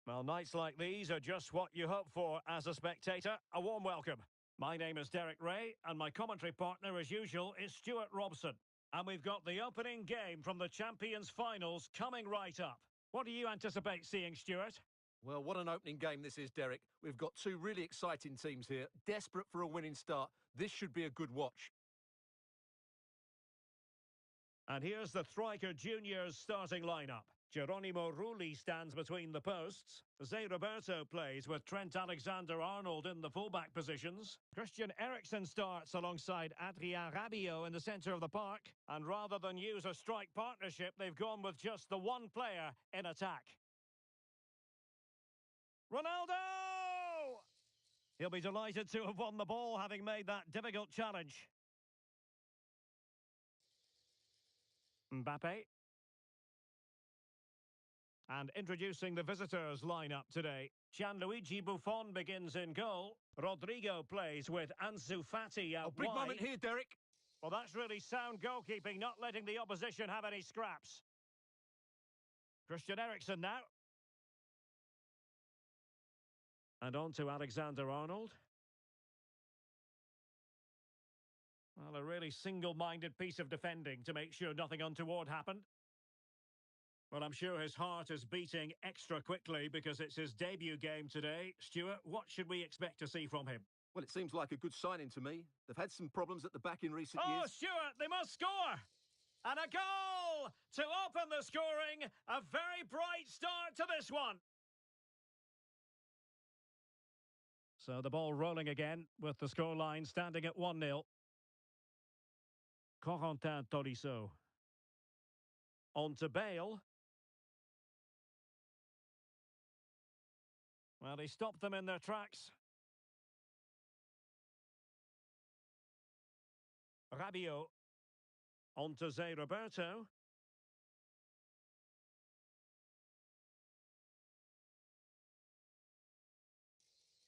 Well, nights like these are just what you hope for as a spectator. A warm welcome. My name is Derek Ray, and my commentary partner, as usual, is Stuart Robson. And we've got the opening game from the Champions Finals coming right up. What do you anticipate seeing, Stuart? Well, what an opening game this is, Derek. We've got two really exciting teams here, desperate for a winning start. This should be a good watch. And here's the Striker Juniors starting lineup. Geronimo Rulli stands between the posts. Zé Roberto plays with Trent Alexander-Arnold in the fullback positions. Christian Eriksen starts alongside Adrien Rabiot in the centre of the park. And rather than use a strike partnership, they've gone with just the one player in attack. Ronaldo! He'll be delighted to have won the ball, having made that difficult challenge. Mbappe. And introducing the visitors' lineup today. Gianluigi Buffon begins in goal. Rodrigo plays with Ansu Fati out Big wide. moment here, Derek. Well, that's really sound goalkeeping, not letting the opposition have any scraps. Christian Eriksen now. And on to Alexander-Arnold. Well, a really single-minded piece of defending to make sure nothing untoward happened. Well, I'm sure his heart is beating extra quickly because it's his debut game today. Stuart, what should we expect to see from him? Well, it seems like a good signing to me. They've had some problems at the back in recent years. Oh, Stuart, they must score! And a goal to open the scoring. A very bright start to this one. So the ball rolling again with the scoreline standing at 1-0. Corentin Tolisso. On to Bale. Well, he stopped them in their tracks. Rabiot. On to Zé Roberto.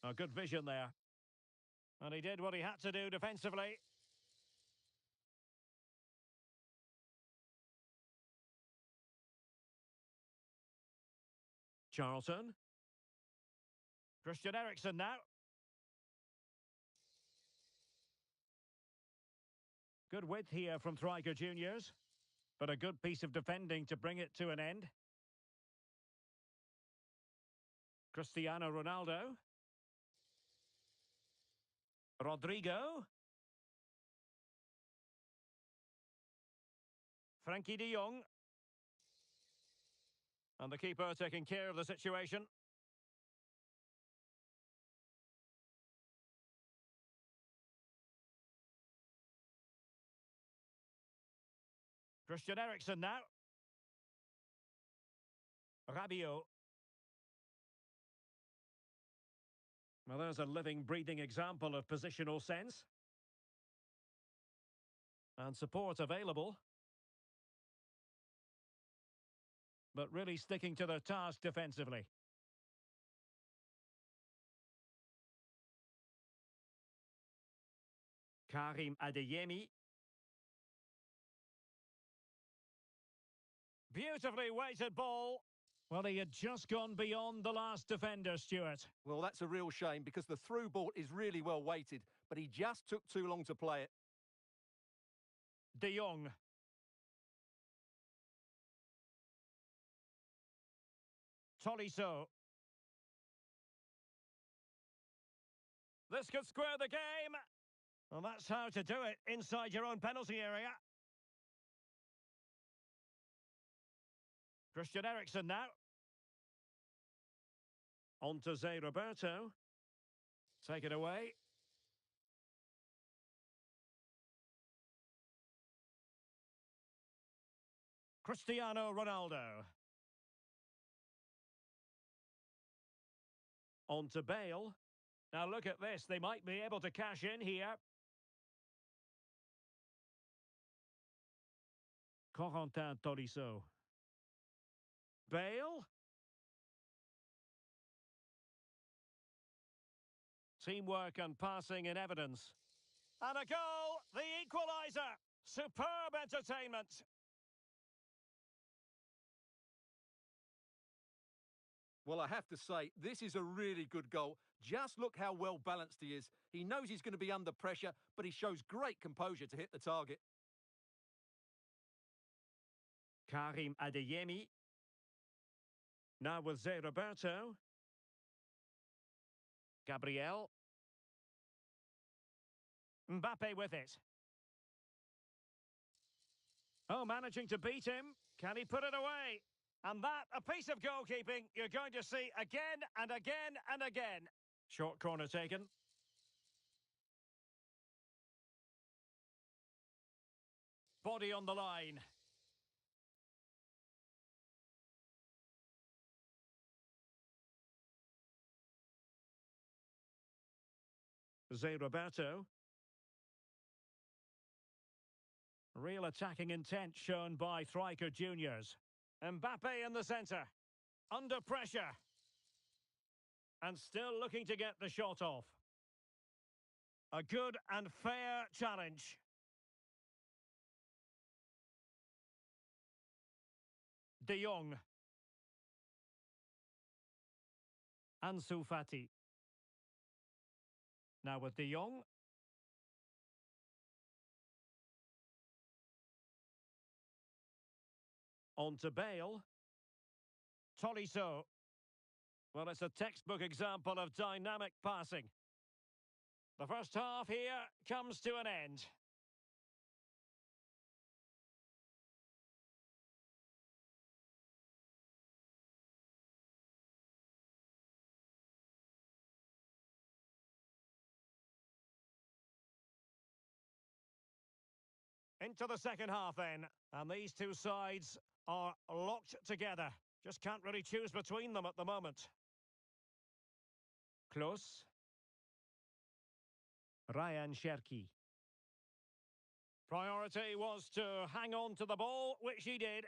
A good vision there. And he did what he had to do defensively. Charlton. Christian Eriksen now. Good width here from Striker Juniors, but a good piece of defending to bring it to an end. Cristiano Ronaldo. Rodrigo. Frankie de Jong. And the keeper taking care of the situation. Christian Eriksen now. Rabiot. Well, there's a living, breathing example of positional sense. And support available. But really sticking to their task defensively. Karim Adeyemi. Beautifully weighted ball. Well, he had just gone beyond the last defender, Stuart. Well, that's a real shame because the through ball is really well weighted, but he just took too long to play it. De Jong. Tolisso. This could square the game. Well, that's how to do it inside your own penalty area. Christian Eriksen now. On to Zé Roberto. Take it away. Cristiano Ronaldo. On to Bale. Now look at this, they might be able to cash in here. Corentin Tolisso. Bale. Teamwork and passing in evidence. And a goal, the equaliser. Superb entertainment. Well, I have to say, this is a really good goal. Just look how well balanced he is. He knows he's going to be under pressure, but he shows great composure to hit the target. Karim Adeyemi. Now with Zé Roberto. Gabriel. Mbappe with it. Oh, managing to beat him. Can he put it away? And that, a piece of goalkeeping you're going to see again and again and again. Short corner taken. Body on the line. Zé Roberto. Real attacking intent shown by striker juniors. Mbappe in the centre. Under pressure. And still looking to get the shot off. A good and fair challenge. De Jong. Ansu Fati. Now with De Jong. On to Bale. Tolisso. Well, it's a textbook example of dynamic passing. The first half here comes to an end. Into the second half then. And these two sides are locked together. Just can't really choose between them at the moment. Close. Ryan Cherki. Priority was to hang on to the ball, which he did.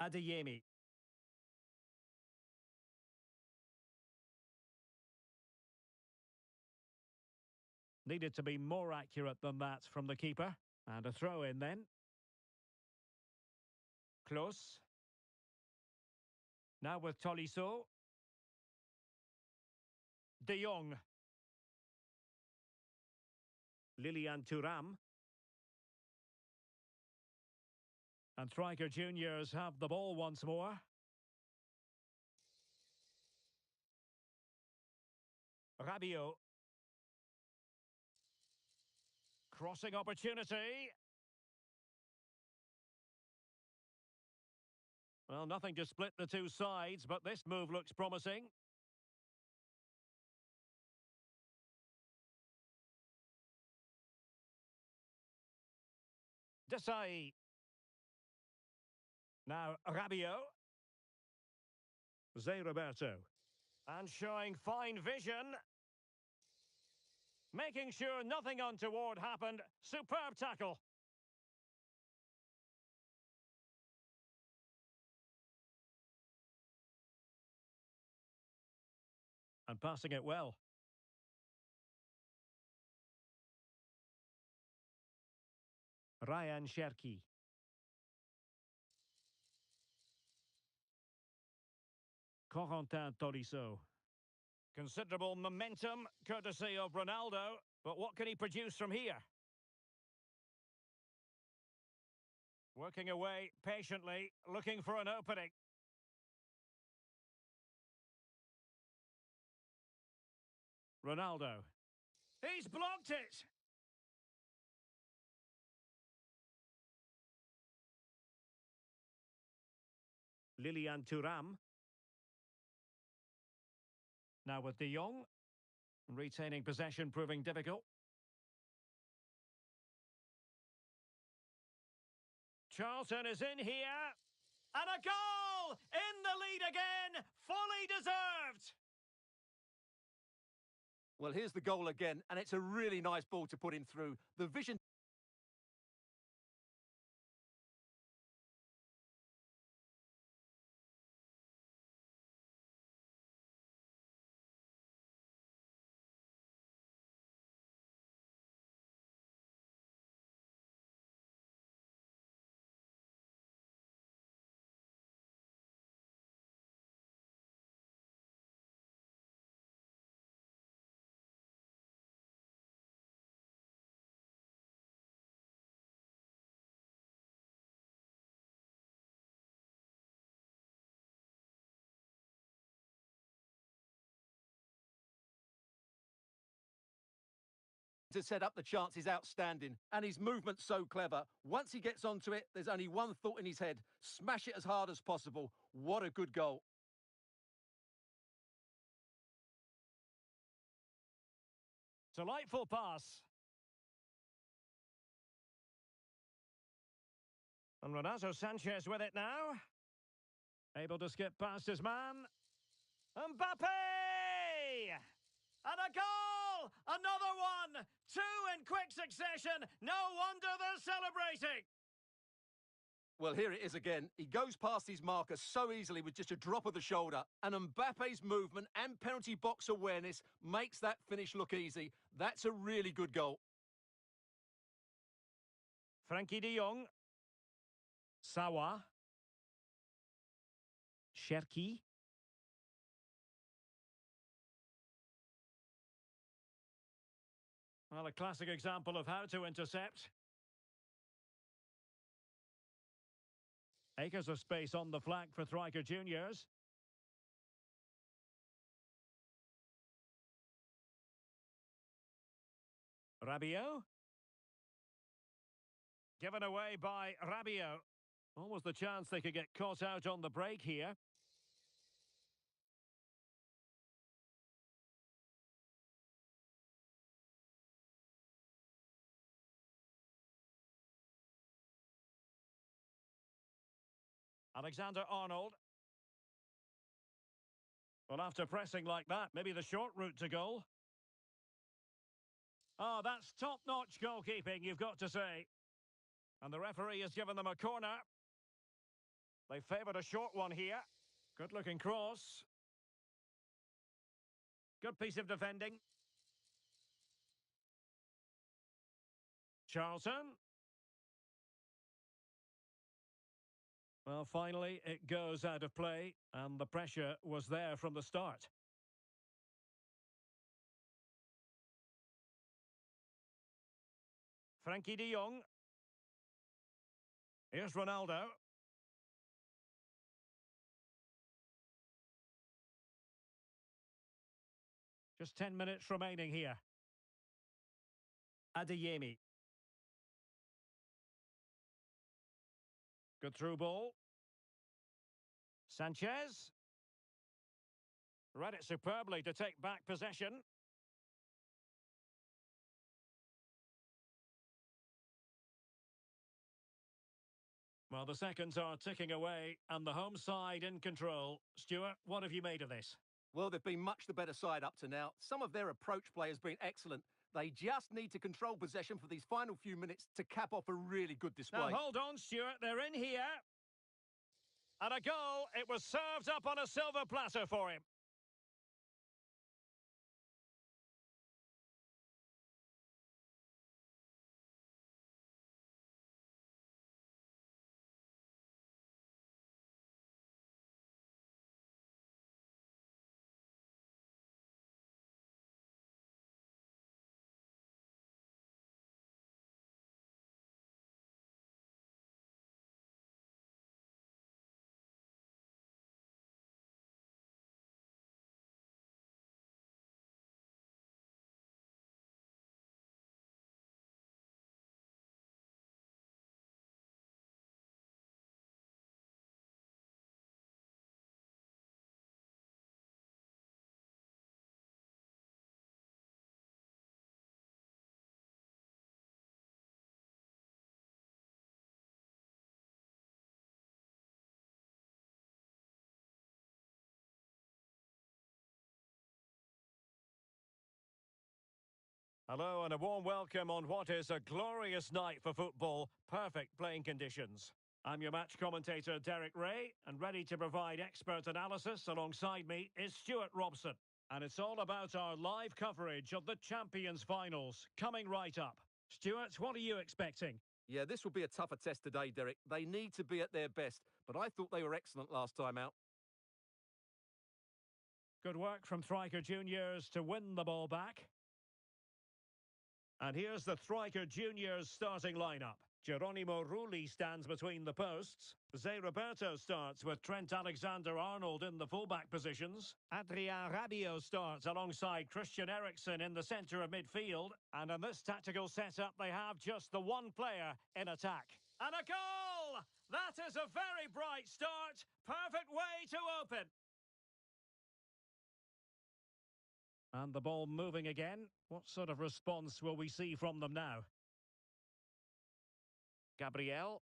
Adeyemi. Needed to be more accurate than that from the keeper. And a throw in then. Close. Now with Tolisso. De Jong. Lilian Thuram. And striker juniors have the ball once more. Rabiot. Crossing opportunity. Well, nothing to split the two sides, but this move looks promising. Desai. Now Rabiot. Zé Roberto. And showing fine vision. Making sure nothing untoward happened. Superb tackle. And passing it well. Ryan Cherki. Corentin Tolisso. Considerable momentum, courtesy of Ronaldo. But what can he produce from here? Working away patiently, looking for an opening. Ronaldo. He's blocked it! Lilian Thuram. Now with De Jong. Retaining possession proving difficult. Charlton is in here. And a goal! In the lead again! Fully deserved! Well, here's the goal again, and it's a really nice ball to put him through. The vision... To set up the chance is outstanding, and his movement's so clever. Once he gets onto it, there's only one thought in his head: smash it as hard as possible. What a good goal. Delightful pass. And Renato Sanchez with it now. Able to skip past his man. Mbappe! And a goal! Another one! Two in quick succession. No wonder they're celebrating. Well, here it is again. He goes past his marker so easily with just a drop of the shoulder. And Mbappe's movement and penalty box awareness makes that finish look easy. That's a really good goal. Frankie de Jong. Sawa. Cherki. Well, a classic example of how to intercept. Acres of space on the flank for Striker Juniors. Rabiot. Given away by Rabiot. Almost the chance they could get caught out on the break here. Alexander-Arnold. Well, after pressing like that, maybe the short route to goal. Oh, that's top-notch goalkeeping, you've got to say. And the referee has given them a corner. They favoured a short one here. Good-looking cross. Good piece of defending. Charlton. Well, finally, it goes out of play, and the pressure was there from the start. Frankie de Jong. Here's Ronaldo. Just 10 minutes remaining here. Adeyemi. Good through ball. Sanchez. Read it superbly to take back possession. Well, the seconds are ticking away, and the home side in control. Stuart, what have you made of this? Well, they've been much the better side up to now. Some of their approach play has been excellent. They just need to control possession for these final few minutes to cap off a really good display. Now, hold on, Stuart. They're in here. And a goal. It was served up on a silver platter for him. Hello and a warm welcome on what is a glorious night for football. Perfect playing conditions. I'm your match commentator, Derek Ray, and ready to provide expert analysis alongside me is Stuart Robson. And it's all about our live coverage of the Champions Finals, coming right up. Stuart, what are you expecting? Yeah, this will be a tougher test today, Derek. They need to be at their best, but I thought they were excellent last time out. Good work from Striker Juniors to win the ball back. And here's the Striker Juniors starting lineup. Geronimo Rulli stands between the posts. Zé Roberto starts with Trent Alexander-Arnold in the fullback positions. Adrien Rabiot starts alongside Christian Eriksen in the centre of midfield. And in this tactical setup, they have just the one player in attack. And a goal! That is a very bright start. Perfect way to open. And the ball moving again. What sort of response will we see from them now? Gabriel.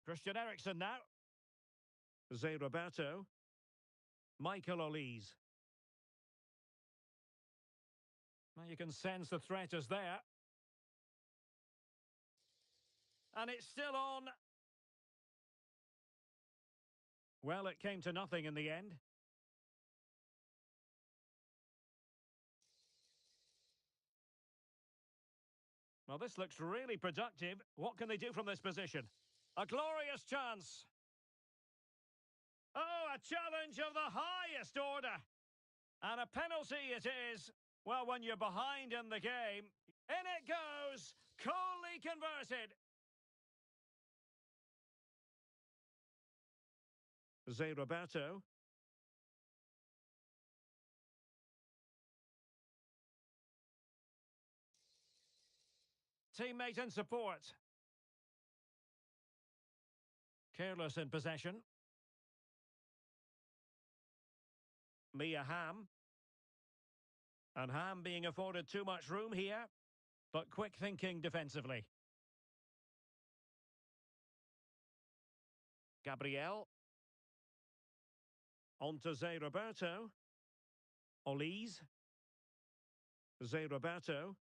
Christian Eriksen now. Zé Roberto. Michael Olise. Well, you can sense the threat is there. And it's still on. Well, it came to nothing in the end. Well, this looks really productive. What can they do from this position? A glorious chance. Oh, a challenge of the highest order. And a penalty it is. Well, when you're behind in the game. In it goes. Coolly converted. Zé Roberto. Teammate in support. Careless in possession. Mia Hamm. And Hamm being afforded too much room here, but quick thinking defensively. Gabriel. On to Zé Roberto. Olise. Zé Roberto.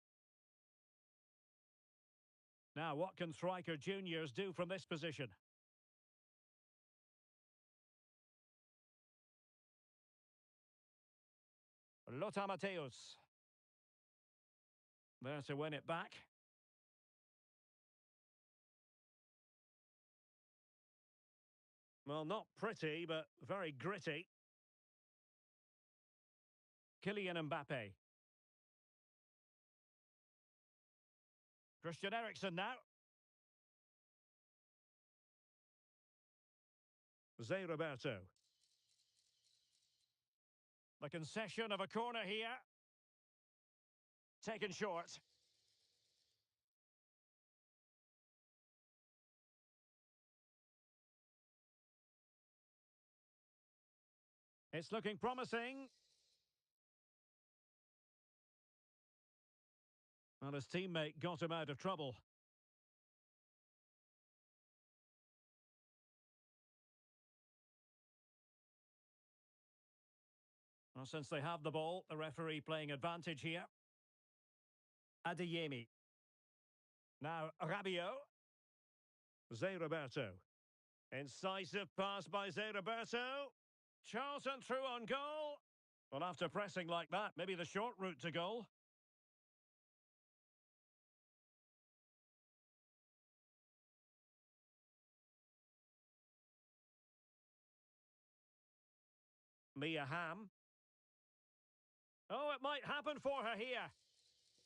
Now, what can striker juniors do from this position? Lothar Matthäus. There to win it back. Well, not pretty, but very gritty. Kylian Mbappe. Christian Eriksen now. Zé Roberto. The concession of a corner here. Taken short. It's looking promising. Well, his teammate got him out of trouble. Well, since they have the ball, the referee playing advantage here. Adeyemi. Now, Rabiot. Zé Roberto. Incisive pass by Zé Roberto. Charlton through on goal. Well, after pressing like that, maybe the short route to goal. Mia Hamm. Oh, it might happen for her here.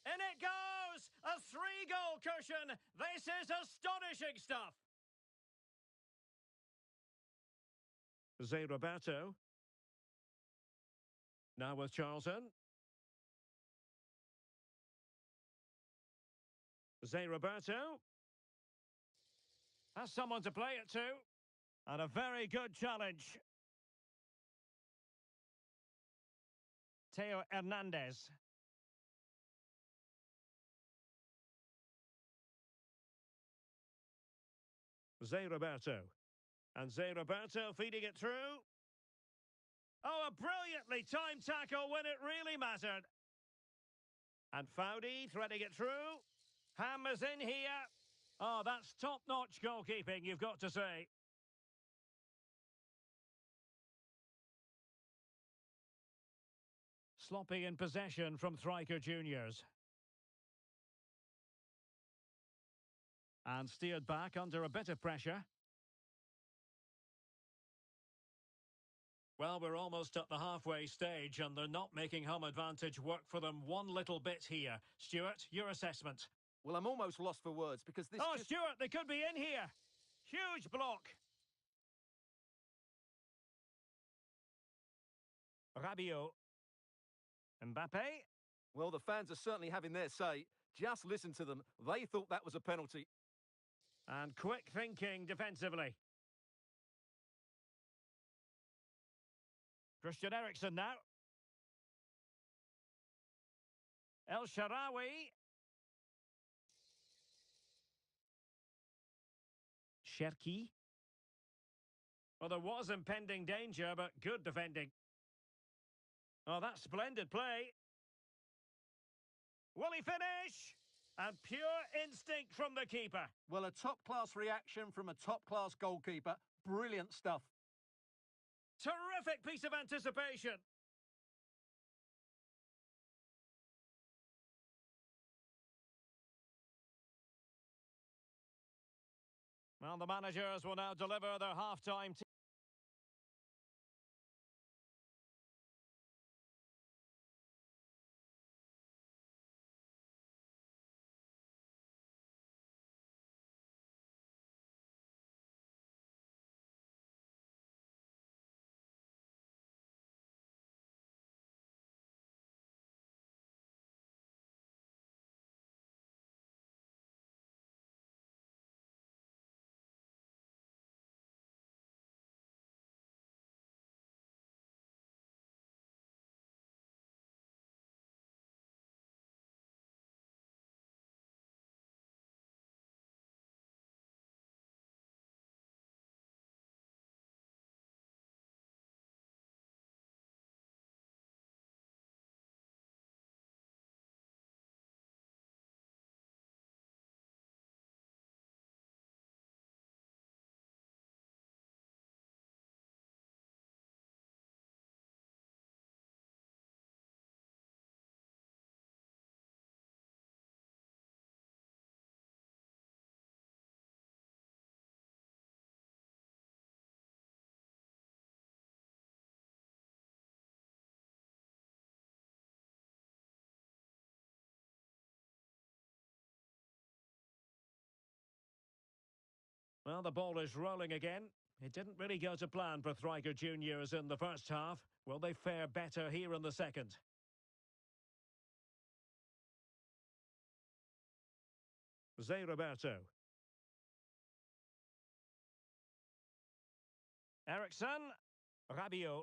In it goes! A 3-goal cushion! This is astonishing stuff! Zé Roberto. Now with Charlton. Zé Roberto. Has someone to play it to. And a very good challenge. Theo Hernandez. Zé Roberto. And Zé Roberto feeding it through. Oh, a brilliantly timed tackle when it really mattered. And Foudy threading it through. Hamm is in here. Oh, that's top-notch goalkeeping, you've got to say. Sloppy in possession from striker juniors. And steered back under a bit of pressure. Well, we're almost at the halfway stage and they're not making home advantage work for them one little bit here. Stuart, your assessment? Well, I'm almost lost for words because this Stuart, they could be in here. Huge block. Rabiot. Mbappe. Well, the fans are certainly having their say. Just listen to them. They thought that was a penalty. And quick thinking defensively. Christian Eriksen now. El Shaarawy. Cherki. Well, there was impending danger, but good defending. Oh, that's splendid play. Will he finish? And pure instinct from the keeper. Well, a top-class reaction from a top-class goalkeeper. Brilliant stuff. Terrific piece of anticipation. Well, the managers will now deliver their half-time team. Well, the ball is rolling again. It didn't really go to plan for Thriker Juniors in the first half. Will they fare better here in the second? Zé Roberto. Eriksen. Rabiot.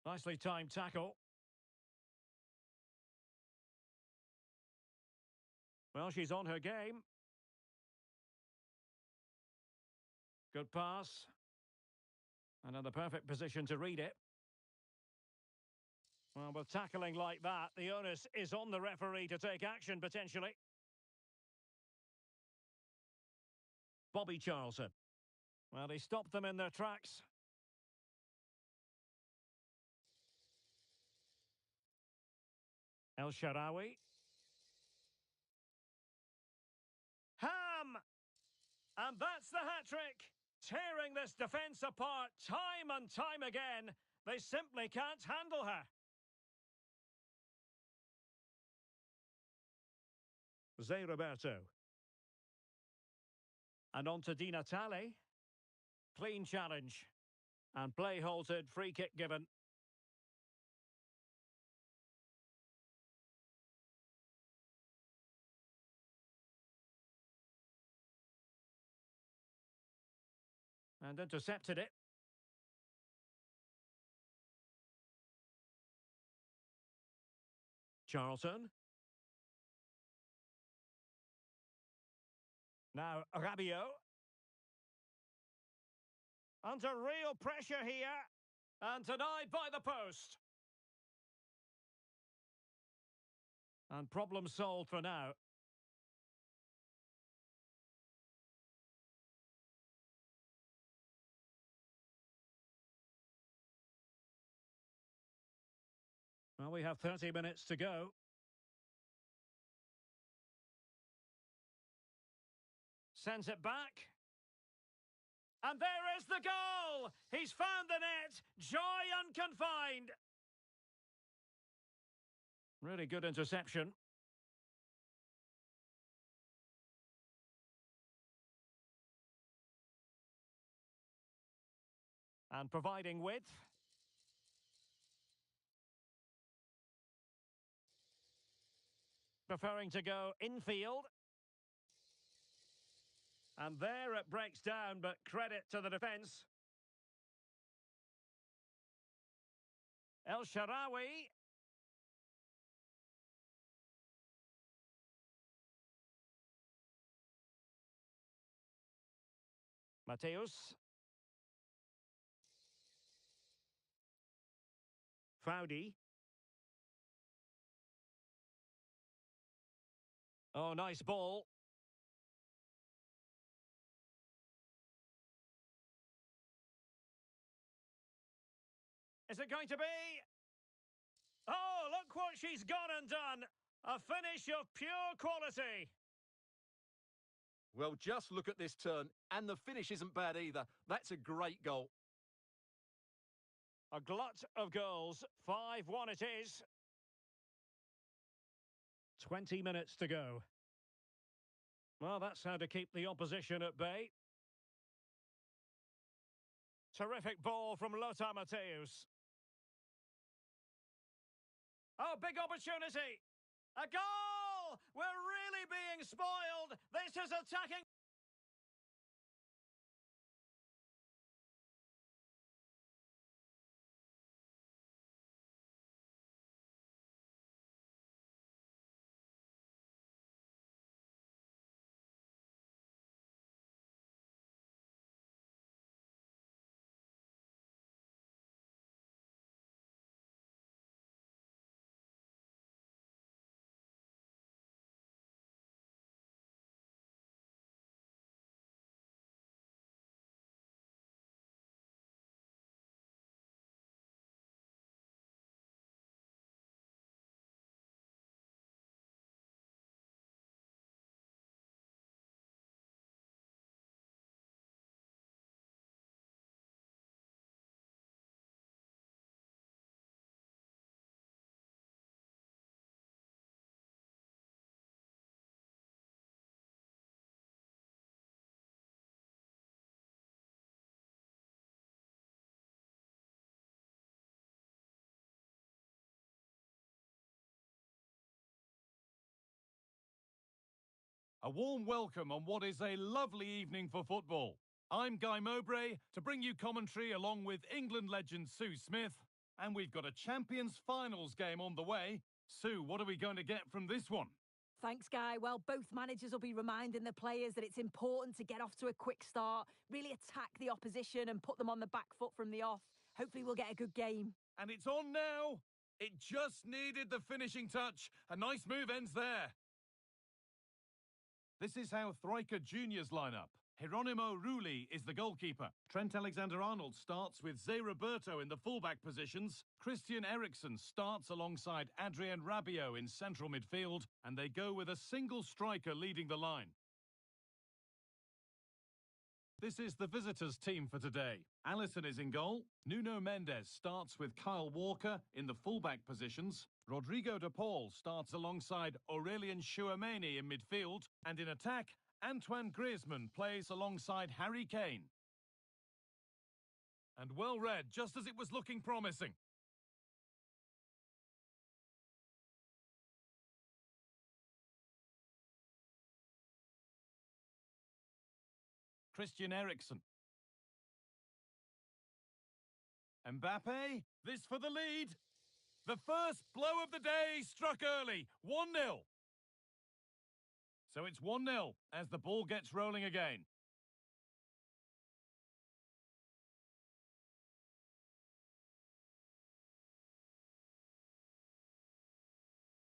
Nicely timed tackle. Well, she's on her game. Good pass. And in the perfect position to read it. Well, with tackling like that, the onus is on the referee to take action, potentially. Bobby Charlton. Well, he stopped them in their tracks. El Shaarawy. Ham! And that's the hat-trick. Tearing this defence apart time and time again. They simply can't handle her. Zé Roberto. And on to Di Natale. Clean challenge. And play halted, free kick given. And intercepted it. Charlton. Now Rabiot. Under real pressure here. And denied by the post. And problem solved for now. Well, we have 30 minutes to go. Sends it back. And there is the goal! He's found the net. Joy unconfined. Really good interception. And providing width. Preferring to go infield. And there it breaks down, but credit to the defence. El Shaarawy. Mateus. Foudy. Oh, nice ball. Is it going to be? Oh, look what she's gone and done. A finish of pure quality. Well, just look at this turn, and the finish isn't bad either. That's a great goal. A glut of goals. 5-1 it is. 20 minutes to go. Well, that's how to keep the opposition at bay. Terrific ball from Lothar Matthäus. Oh, big opportunity. A goal! We're really being spoiled. This is attacking. A warm welcome on what is a lovely evening for football. I'm Guy Mowbray to bring you commentary along with England legend Sue Smith. And we've got a Champions Finals game on the way. Sue, what are we going to get from this one? Thanks, Guy. Well, both managers will be reminding the players that it's important to get off to a quick start, really attack the opposition and put them on the back foot from the off. Hopefully we'll get a good game. And it's on now. It just needed the finishing touch. A nice move ends there. This is how Troika Juniors line up. Geronimo Rulli is the goalkeeper. Trent Alexander-Arnold starts with Zé Roberto in the fullback positions. Christian Eriksen starts alongside Adrien Rabiot in central midfield, and they go with a single striker leading the line. This is the visitors' team for today. Alisson is in goal. Nuno Mendes starts with Kyle Walker in the fullback positions. Rodrigo de Paul starts alongside Aurélien Tchouameni in midfield. And in attack, Antoine Griezmann plays alongside Harry Kane. And well read, just as it was looking promising. Christian Eriksen. Mbappe, this for the lead. The first blow of the day struck early, 1-0. So it's 1-0 as the ball gets rolling again.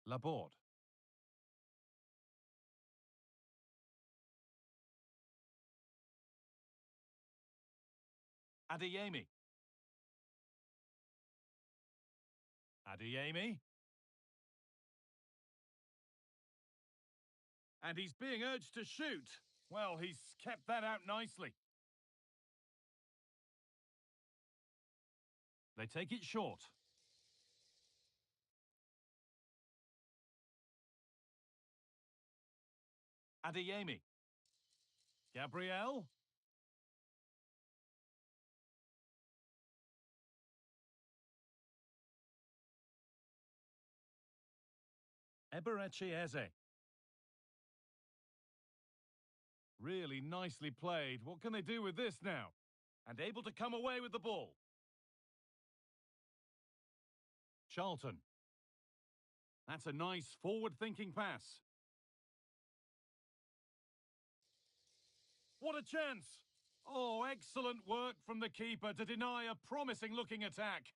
Laborde. Adeyemi. Adeyemi. And he's being urged to shoot. Well, he's kept that out nicely. They take it short. Adeyemi. Gabriel. Eberechi Eze. Really nicely played. What can they do with this now? And able to come away with the ball. Charlton. That's a nice forward-thinking pass. What a chance! Oh, excellent work from the keeper to deny a promising-looking attack.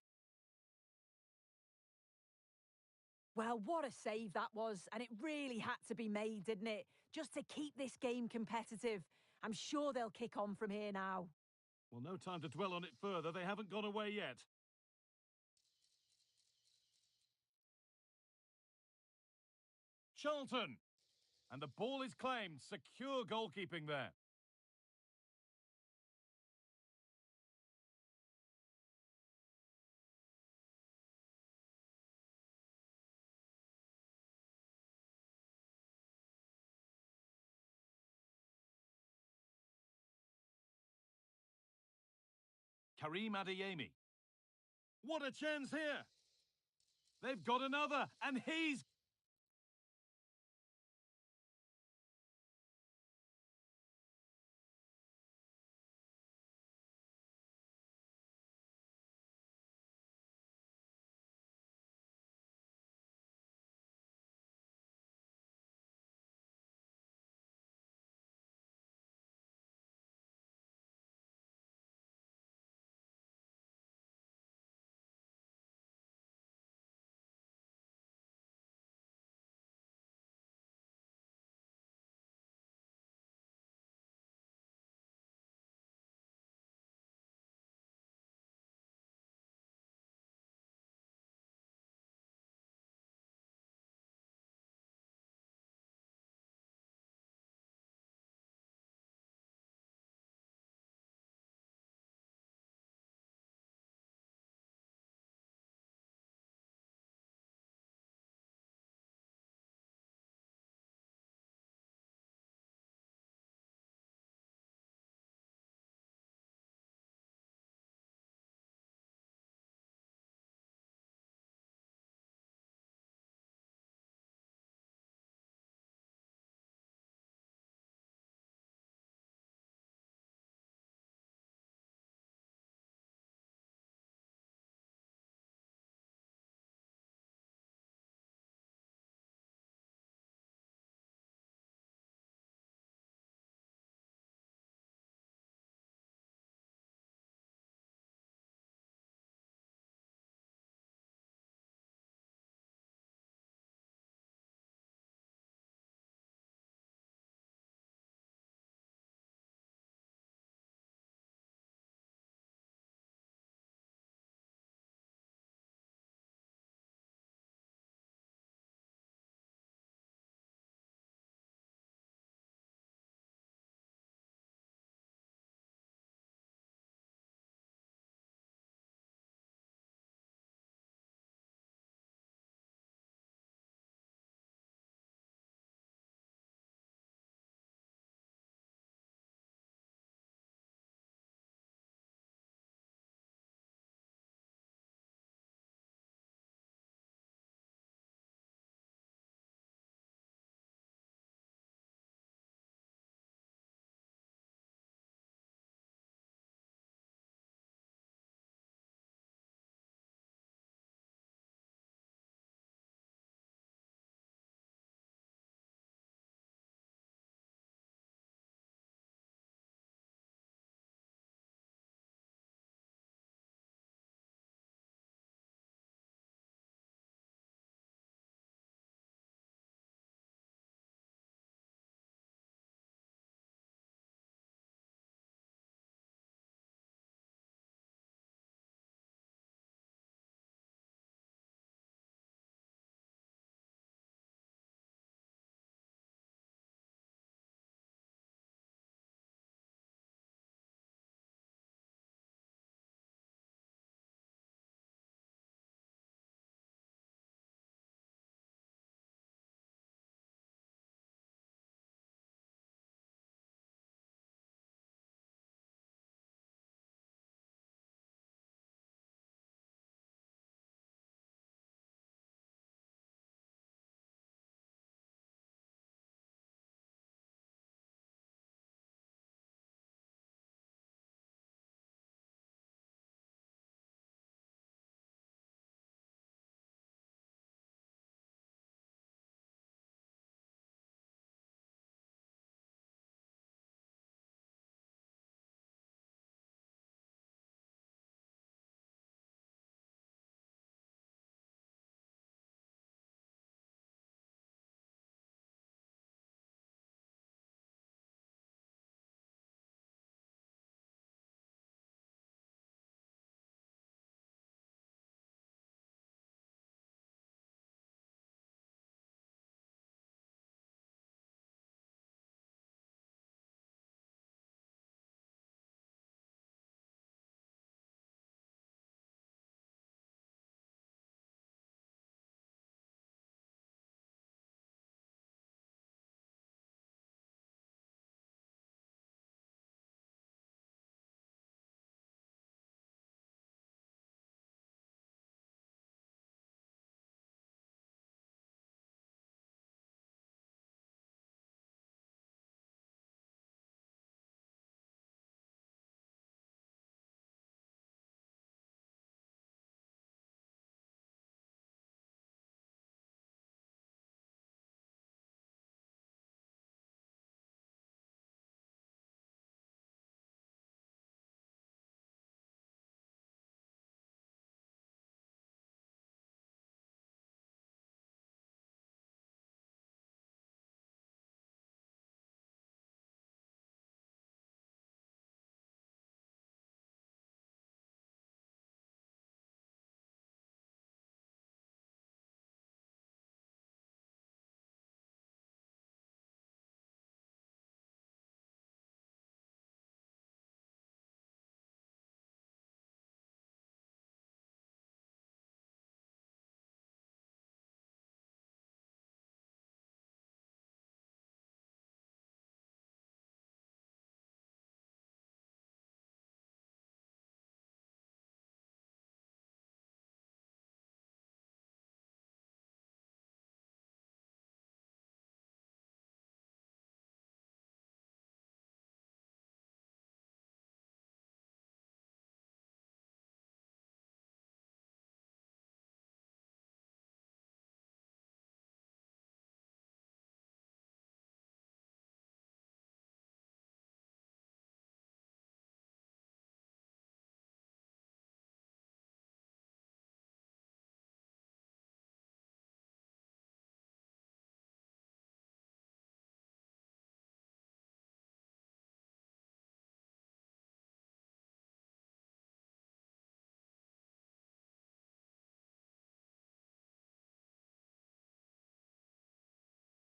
Well, what a save that was, and it really had to be made, didn't it? Just to keep this game competitive. I'm sure they'll kick on from here now. Well, no time to dwell on it further. They haven't gone away yet. Charlton! And the ball is claimed. Secure goalkeeping there. Karim Adeyemi. What a chance here! They've got another, and he's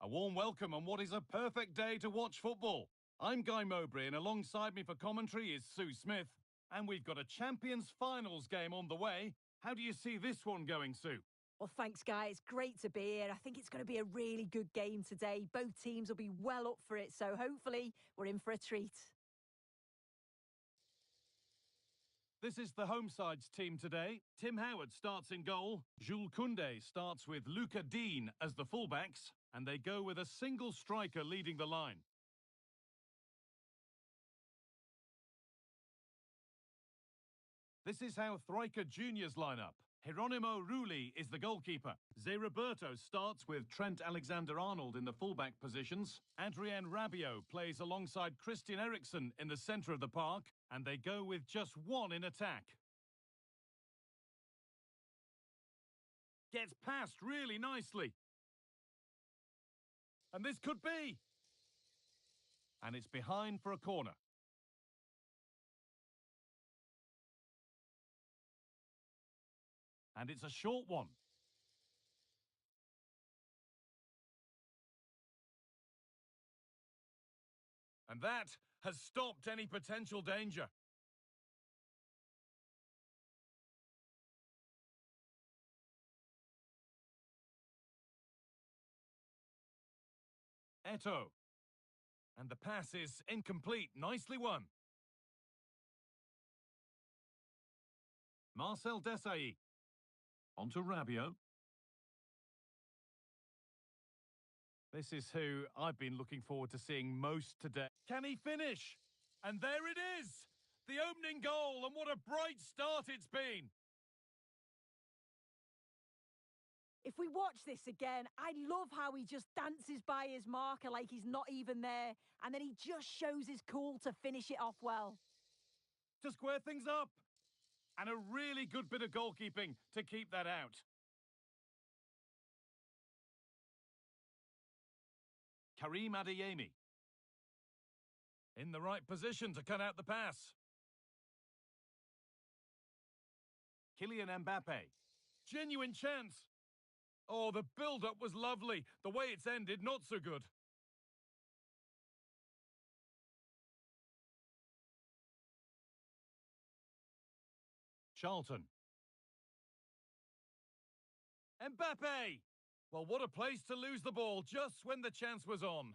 A warm welcome on what is a perfect day to watch football. I'm Guy Mowbray, and alongside me for commentary is Sue Smith. And we've got a Champions Finals game on the way. How do you see this one going, Sue? Well, thanks, Guy. It's great to be here. I think it's going to be a really good game today. Both teams will be well up for it, so hopefully we're in for a treat. This is the home side's team today. Tim Howard starts in goal. Jules Koundé starts with Luca Dean as the fullbacks, and they go with a single striker leading the line. This is how Thriker Juniors line up. Geronimo Rulli is the goalkeeper. Zé Roberto starts with Trent Alexander-Arnold in the fullback positions. Adrien Rabiot plays alongside Christian Eriksen in the centre of the park, and they go with just one in attack. Gets past really nicely. And this could be. And it's behind for a corner. And it's a short one. And that has stopped any potential danger. Eto'o. And the pass is incomplete. Nicely won. Marcel Desailly. On to Rabiot. This is who I've been looking forward to seeing most today. Can he finish? And there it is! The opening goal, and what a bright start it's been! If we watch this again, I love how he just dances by his marker like he's not even there, and then he just shows his cool to finish it off well. To square things up. And a really good bit of goalkeeping to keep that out. Karim Adeyemi. In the right position to cut out the pass. Kylian Mbappe. Genuine chance. Oh, the build-up was lovely. The way it's ended, not so good. Charlton. Mbappe! Well, what a place to lose the ball just when the chance was on.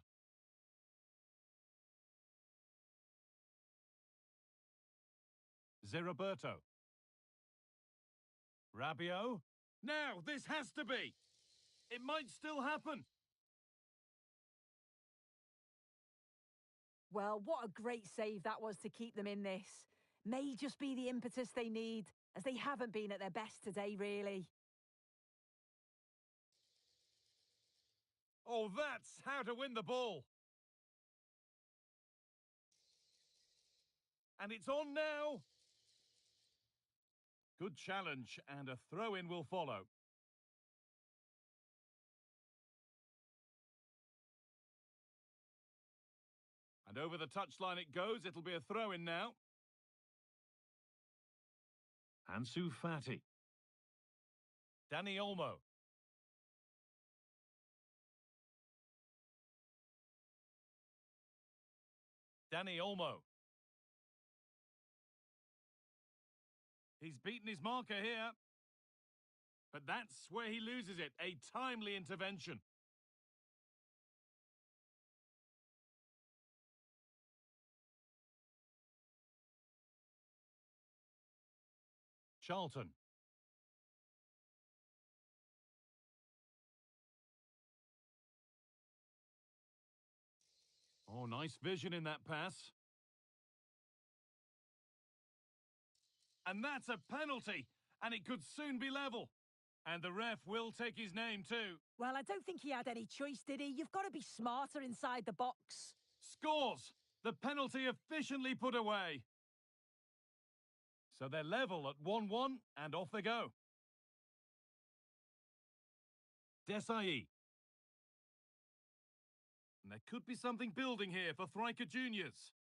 Zé Roberto. Rabiot. Now, this has to be. It might still happen. Well, what a great save that was to keep them in this. May just be the impetus they need, as they haven't been at their best today, really. Oh, that's how to win the ball. And it's on now. Good challenge, and a throw-in will follow. And over the touchline it goes. It'll be a throw-in now. Ansu Fati. Dani Olmo. Dani Olmo. He's beaten his marker here. But that's where he loses it. A timely intervention. Charlton. Oh, nice vision in that pass. And that's a penalty, and it could soon be level. And the ref will take his name too. Well, I don't think he had any choice, did he? You've got to be smarter inside the box. Scores! The penalty efficiently put away. So they're level at 1-1, and off they go. Desailly. And there could be something building here for Thriker Juniors.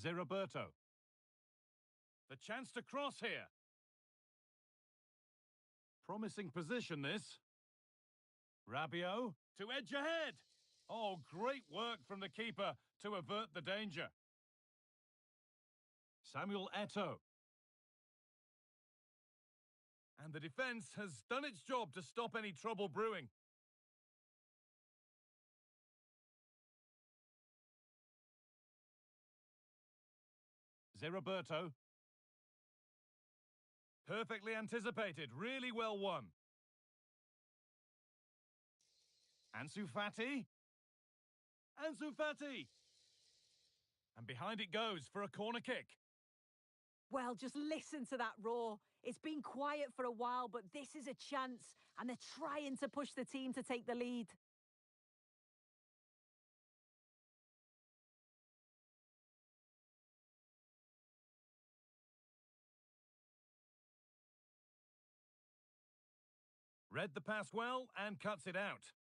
Zé Roberto. The chance to cross here. Promising position, this. Rabiot to edge ahead. Oh, great work from the keeper to avert the danger. Samuel Eto'o. And the defence has done its job to stop any trouble brewing. Roberto. Perfectly anticipated, really well won. Ansu Fati. Ansu Fati! And behind it goes for a corner kick. Well, just listen to that roar. It's been quiet for a while, but this is a chance, and they're trying to push the team to take the lead. Read the pass well and cuts it out.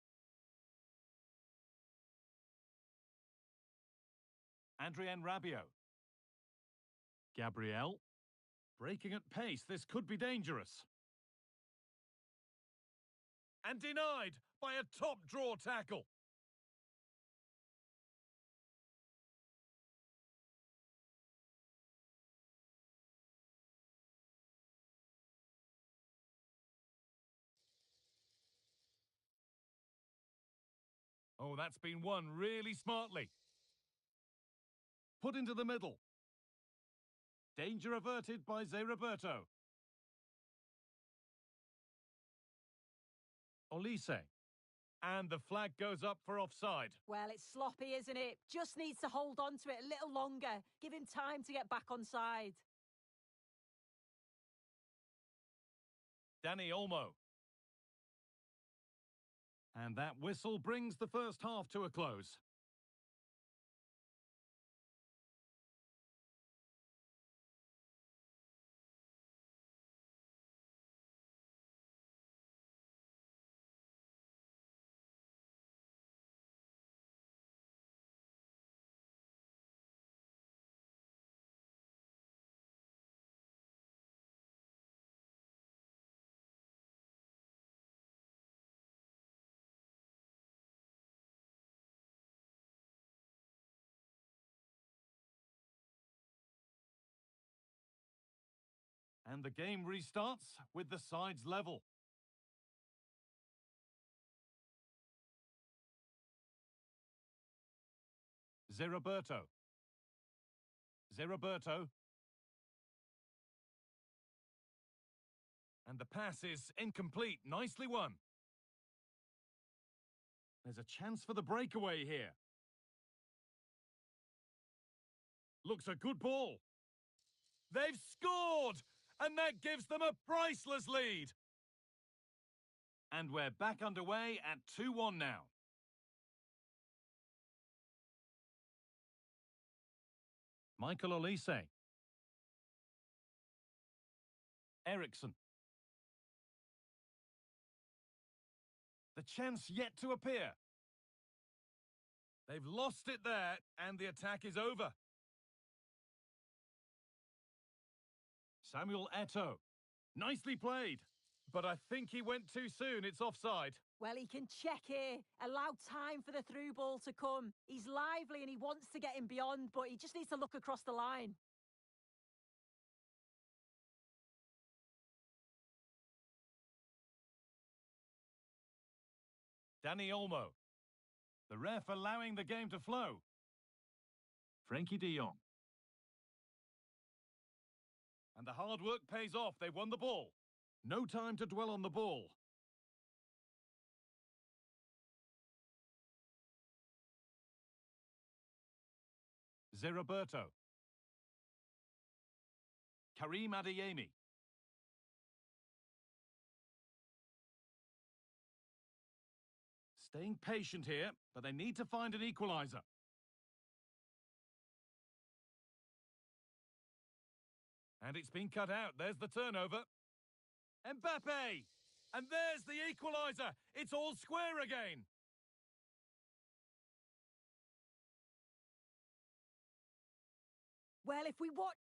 Adrien Rabiot. Gabriel. Breaking at pace, this could be dangerous. And denied by a top draw tackle. Oh, that's been won really smartly. Put into the middle. Danger averted by Roberto. Olise. And the flag goes up for offside. Well, it's sloppy, isn't it? Just needs to hold on to it a little longer. Give him time to get back on side. Dani Olmo. And that whistle brings the first half to a close. And the game restarts with the sides level. Roberto. Roberto. And the pass is incomplete. Nicely won. There's a chance for the breakaway here. Looks a good ball. They've scored! And that gives them a priceless lead. And we're back underway at 2-1 now. Michael Olise. Eriksson. The chance yet to appear. They've lost it there, and the attack is over. Samuel Eto'o. Nicely played. But I think he went too soon. It's offside. Well, he can check here. Allow time for the through ball to come. He's lively and he wants to get him beyond, but he just needs to look across the line. Dani Olmo. The ref allowing the game to flow. Frankie de Jong. And the hard work pays off. They won the ball. No time to dwell on the ball. Roberto. Karim Adeyemi. Staying patient here, but they need to find an equaliser. And it's been cut out. There's the turnover. Mbappe! And there's the equaliser. It's all square again. Well, if we watch...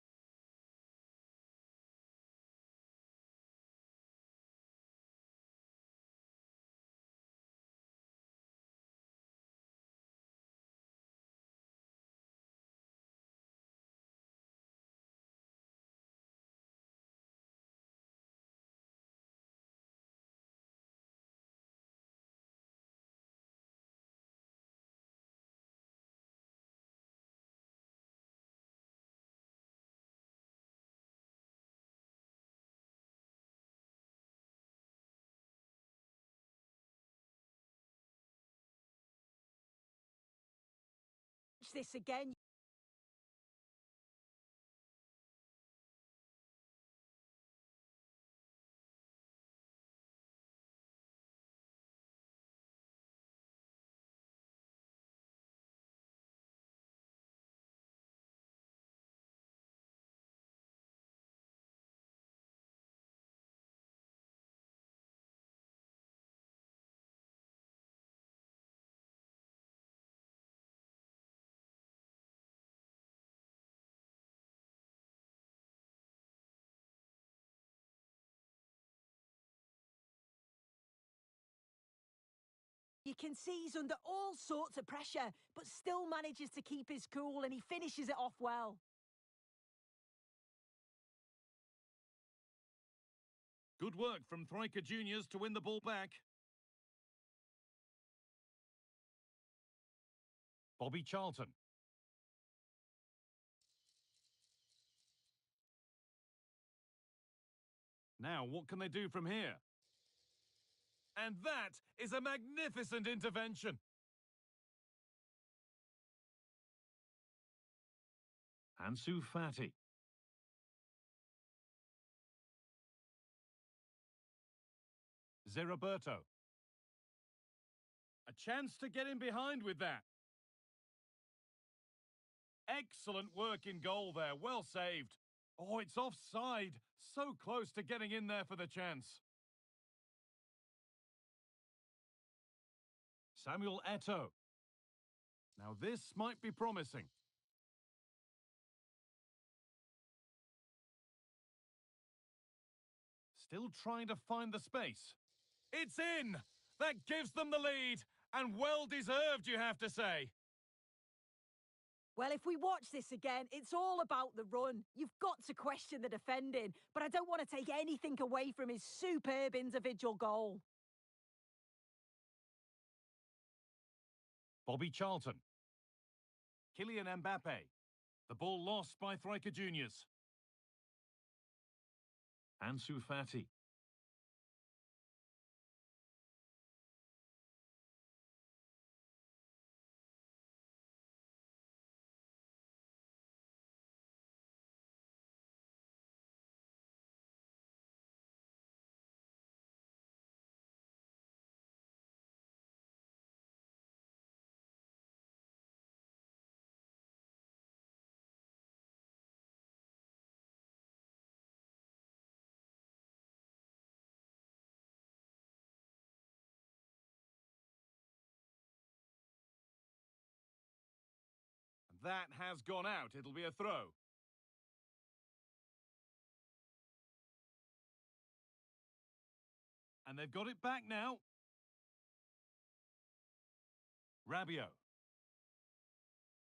watch this again... You can see he's under all sorts of pressure, but still manages to keep his cool, and he finishes it off well. Good work from Thryker Juniors to win the ball back. Bobby Charlton. Now, what can they do from here? And that is a magnificent intervention. Ansu Fati. Zeraberto. A chance to get in behind with that. Excellent work in goal there, well saved. Oh, it's offside. So close to getting in there for the chance. Samuel Eto'o. Now this might be promising. Still trying to find the space. It's in! That gives them the lead, and well deserved, you have to say. Well, if we watch this again, it's all about the run. You've got to question the defending, but I don't want to take anything away from his superb individual goal. Bobby Charlton. Kylian Mbappe. The ball lost by Thryker Juniors. Ansu Fati. That has gone out. It'll be a throw. And they've got it back now. Rabiot.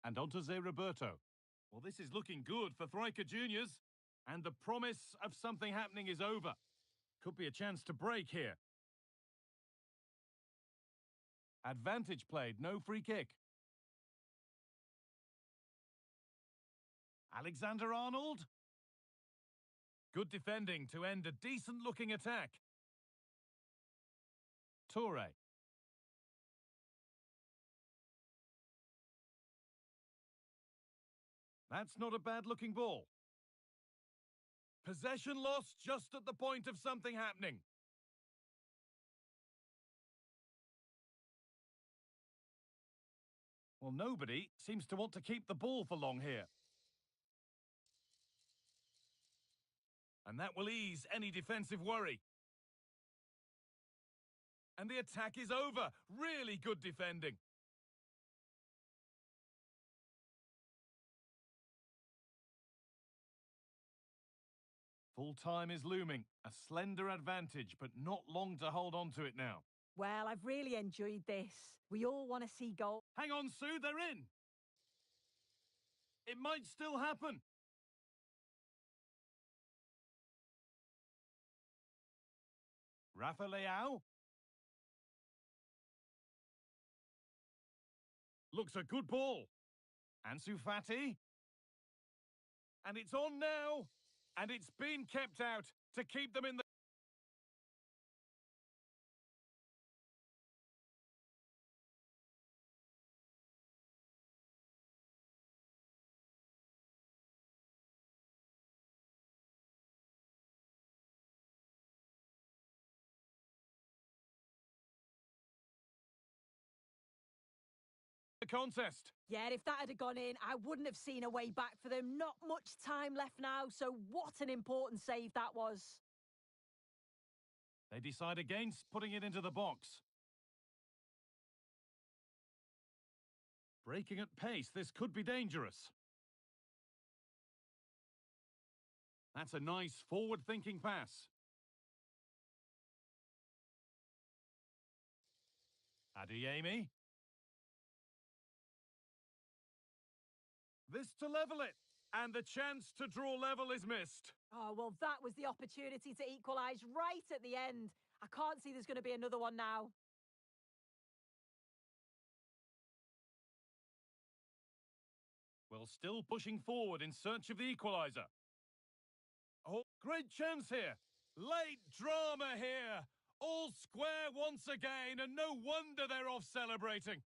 And onto Zeraberto. Well, this is looking good for Thryker Juniors. And the promise of something happening is over. Could be a chance to break here. Advantage played, no free kick. Alexander-Arnold. Good defending to end a decent-looking attack. Toure. That's not a bad-looking ball. Possession lost just at the point of something happening. Well, nobody seems to want to keep the ball for long here. And that will ease any defensive worry. And the attack is over. Really good defending. Full time is looming. A slender advantage, but not long to hold on to it now. Well, I've really enjoyed this. We all want to see goal. Hang on, Sue, they're in. It might still happen. Rafa Leao. Looks a good ball. Ansu Fati. And it's on now. And it's been kept out to keep them in the... contest. Yeah, if that had gone in, I wouldn't have seen a way back for them. Not much time left now, so what an important save that was. They decide against putting it into the box. Breaking at pace, this could be dangerous. That's a nice forward-thinking pass. Adeyemi. This to level it. And the chance to draw level is missed. Oh, well, that was the opportunity to equalise right at the end. I can't see there's going to be another one now. Well, still pushing forward in search of the equaliser. Oh, great chance here. Late drama here. All square once again, and no wonder they're off celebrating.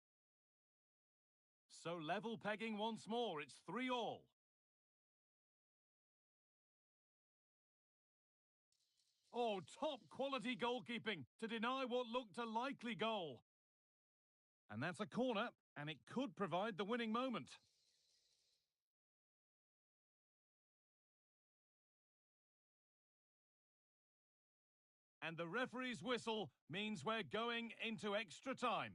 So level pegging once more. It's 3-3. Oh, top quality goalkeeping to deny what looked a likely goal. And that's a corner, and it could provide the winning moment. And the referee's whistle means we're going into extra time.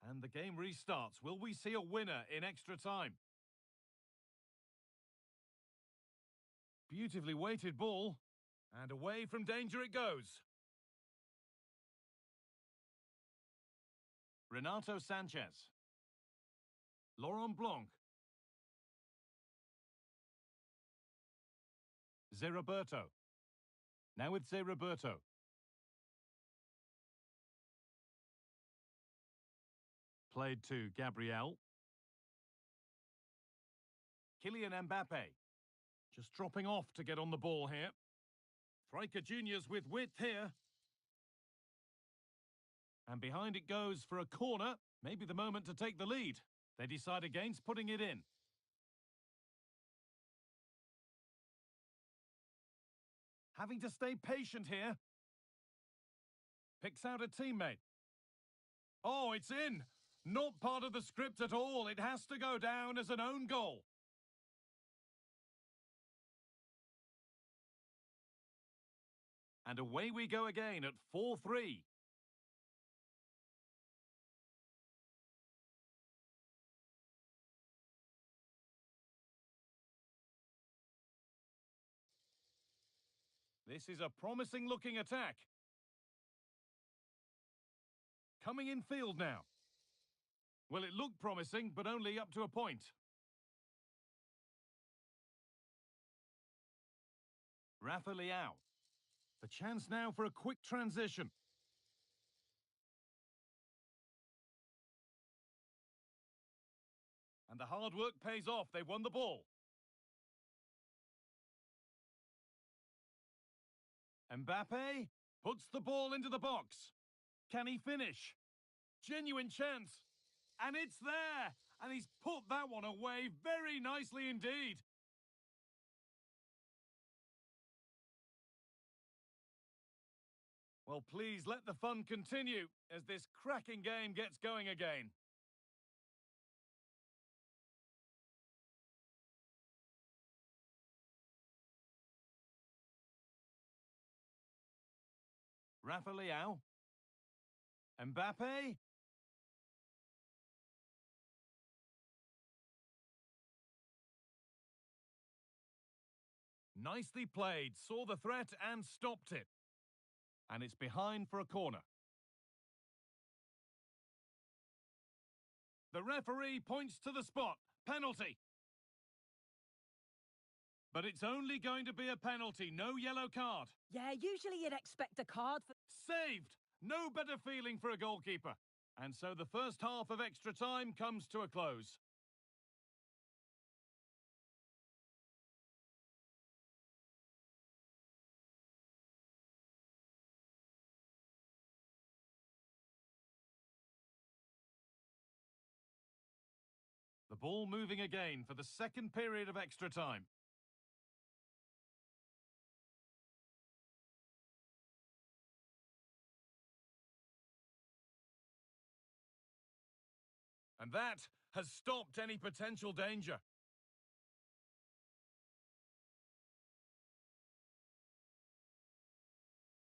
And the game restarts. Will we see a winner in extra time? Beautifully weighted ball. And away from danger it goes. Renato Sanchez. Laurent Blanc. Zé Roberto. Now with Zé Roberto. Played to Gabriel. Kylian Mbappe. Just dropping off to get on the ball here. Striker Juniors with width here. And behind it goes for a corner. Maybe the moment to take the lead. They decide against putting it in. Having to stay patient here. Picks out a teammate. Oh, it's in. Not part of the script at all. It has to go down as an own goal. And away we go again at 4-3. This is a promising looking attack. Coming in field now. Well, it looked promising, but only up to a point. Rafa Leao. The chance now for a quick transition. And the hard work pays off. They won the ball. Mbappe puts the ball into the box. Can he finish? Genuine chance. And it's there. And he's put that one away very nicely indeed. Well, please let the fun continue as this cracking game gets going again. Rafa Leao. Mbappe. Nicely played, saw the threat and stopped it. And it's behind for a corner. The referee points to the spot. Penalty. But it's only going to be a penalty, no yellow card. Yeah, usually you'd expect a card for... Saved! No better feeling for a goalkeeper. And so the first half of extra time comes to a close. The ball moving again for the second period of extra time. And that has stopped any potential danger.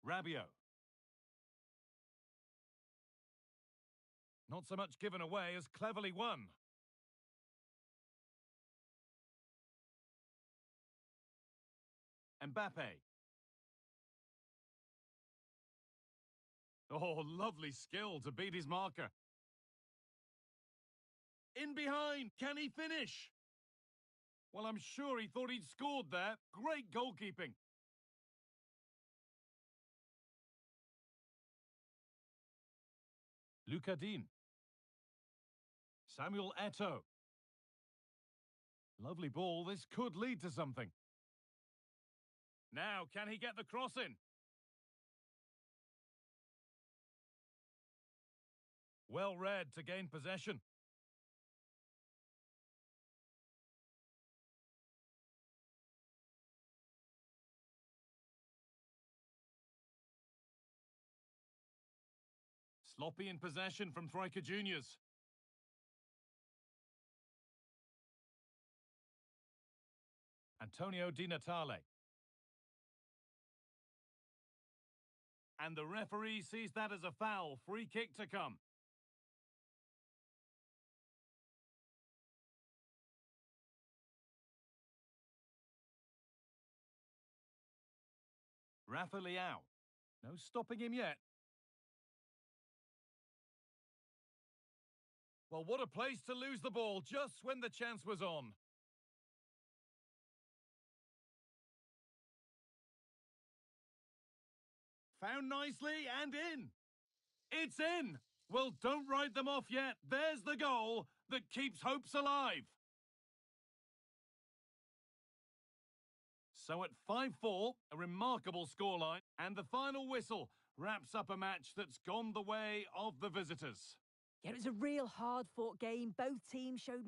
Rabiot. Not so much given away as cleverly won. Mbappe. Oh, lovely skill to beat his marker. In behind, can he finish? Well, I'm sure he thought he'd scored there. Great goalkeeping. Lucadine. Samuel Eto'o. Lovely ball, this could lead to something. Now, can he get the cross in? Well read to gain possession. Sloppy in possession from Striker Juniors. Antonio Di Natale. And the referee sees that as a foul. Free kick to come. Rafa Leao. No stopping him yet. Well, what a place to lose the ball just when the chance was on. Found nicely and in. It's in. Well, don't write them off yet. There's the goal that keeps hopes alive. So at 5-4, a remarkable scoreline, and the final whistle wraps up a match that's gone the way of the visitors. Yeah, it was a real hard-fought game. Both teams showed...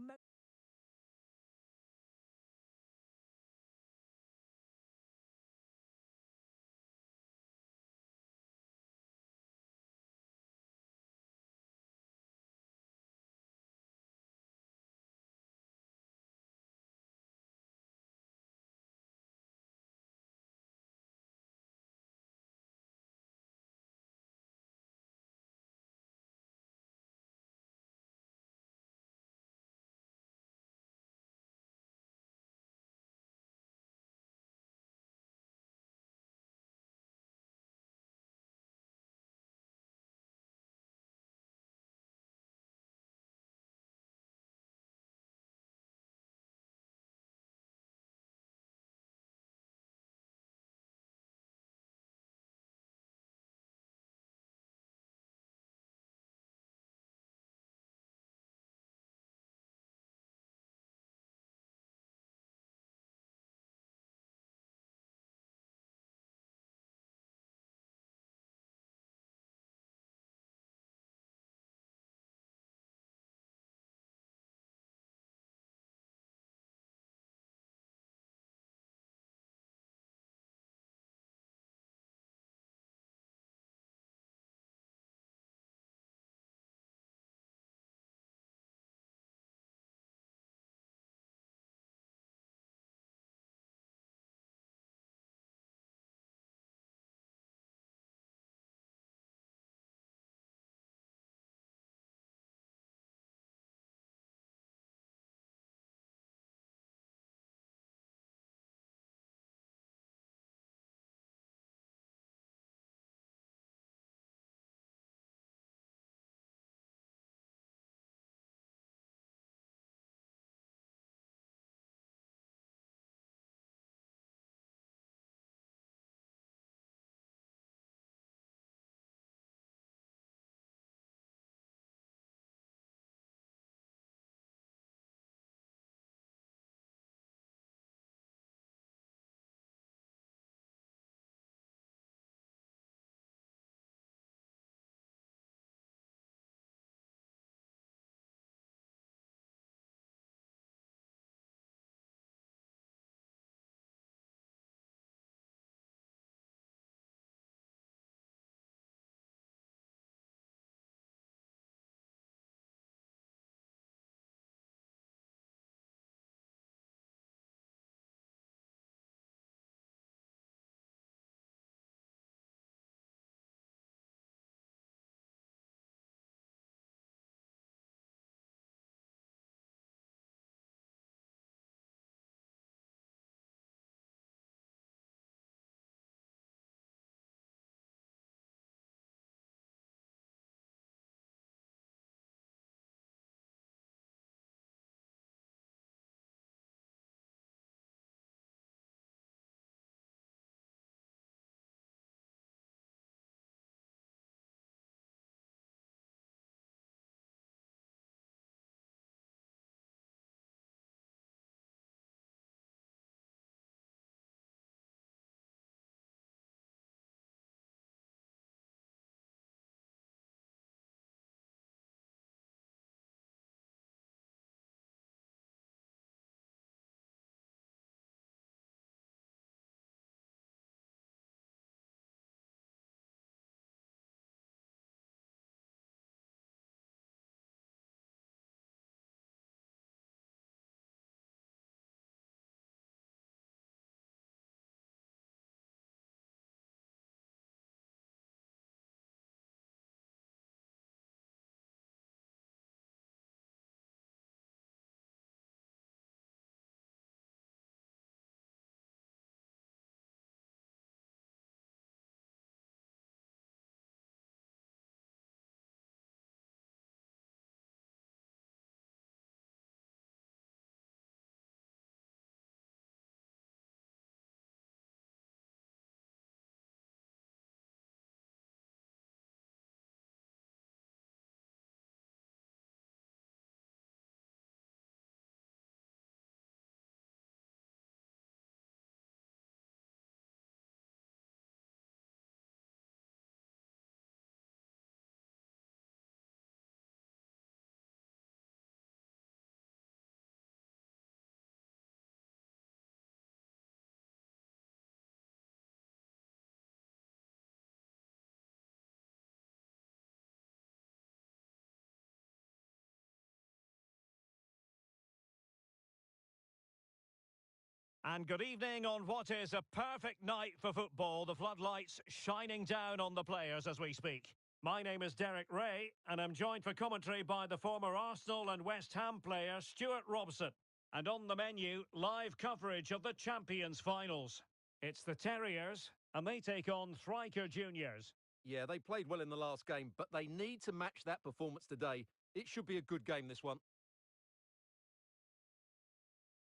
And good evening on what is a perfect night for football. The floodlights shining down on the players as we speak. My name is Derek Ray, and I'm joined for commentary by the former Arsenal and West Ham player Stuart Robson. And on the menu, live coverage of the Champions finals. It's the Terriers, and they take on Thriker Juniors. Yeah, they played well in the last game, but they need to match that performance today. It should be a good game, this one.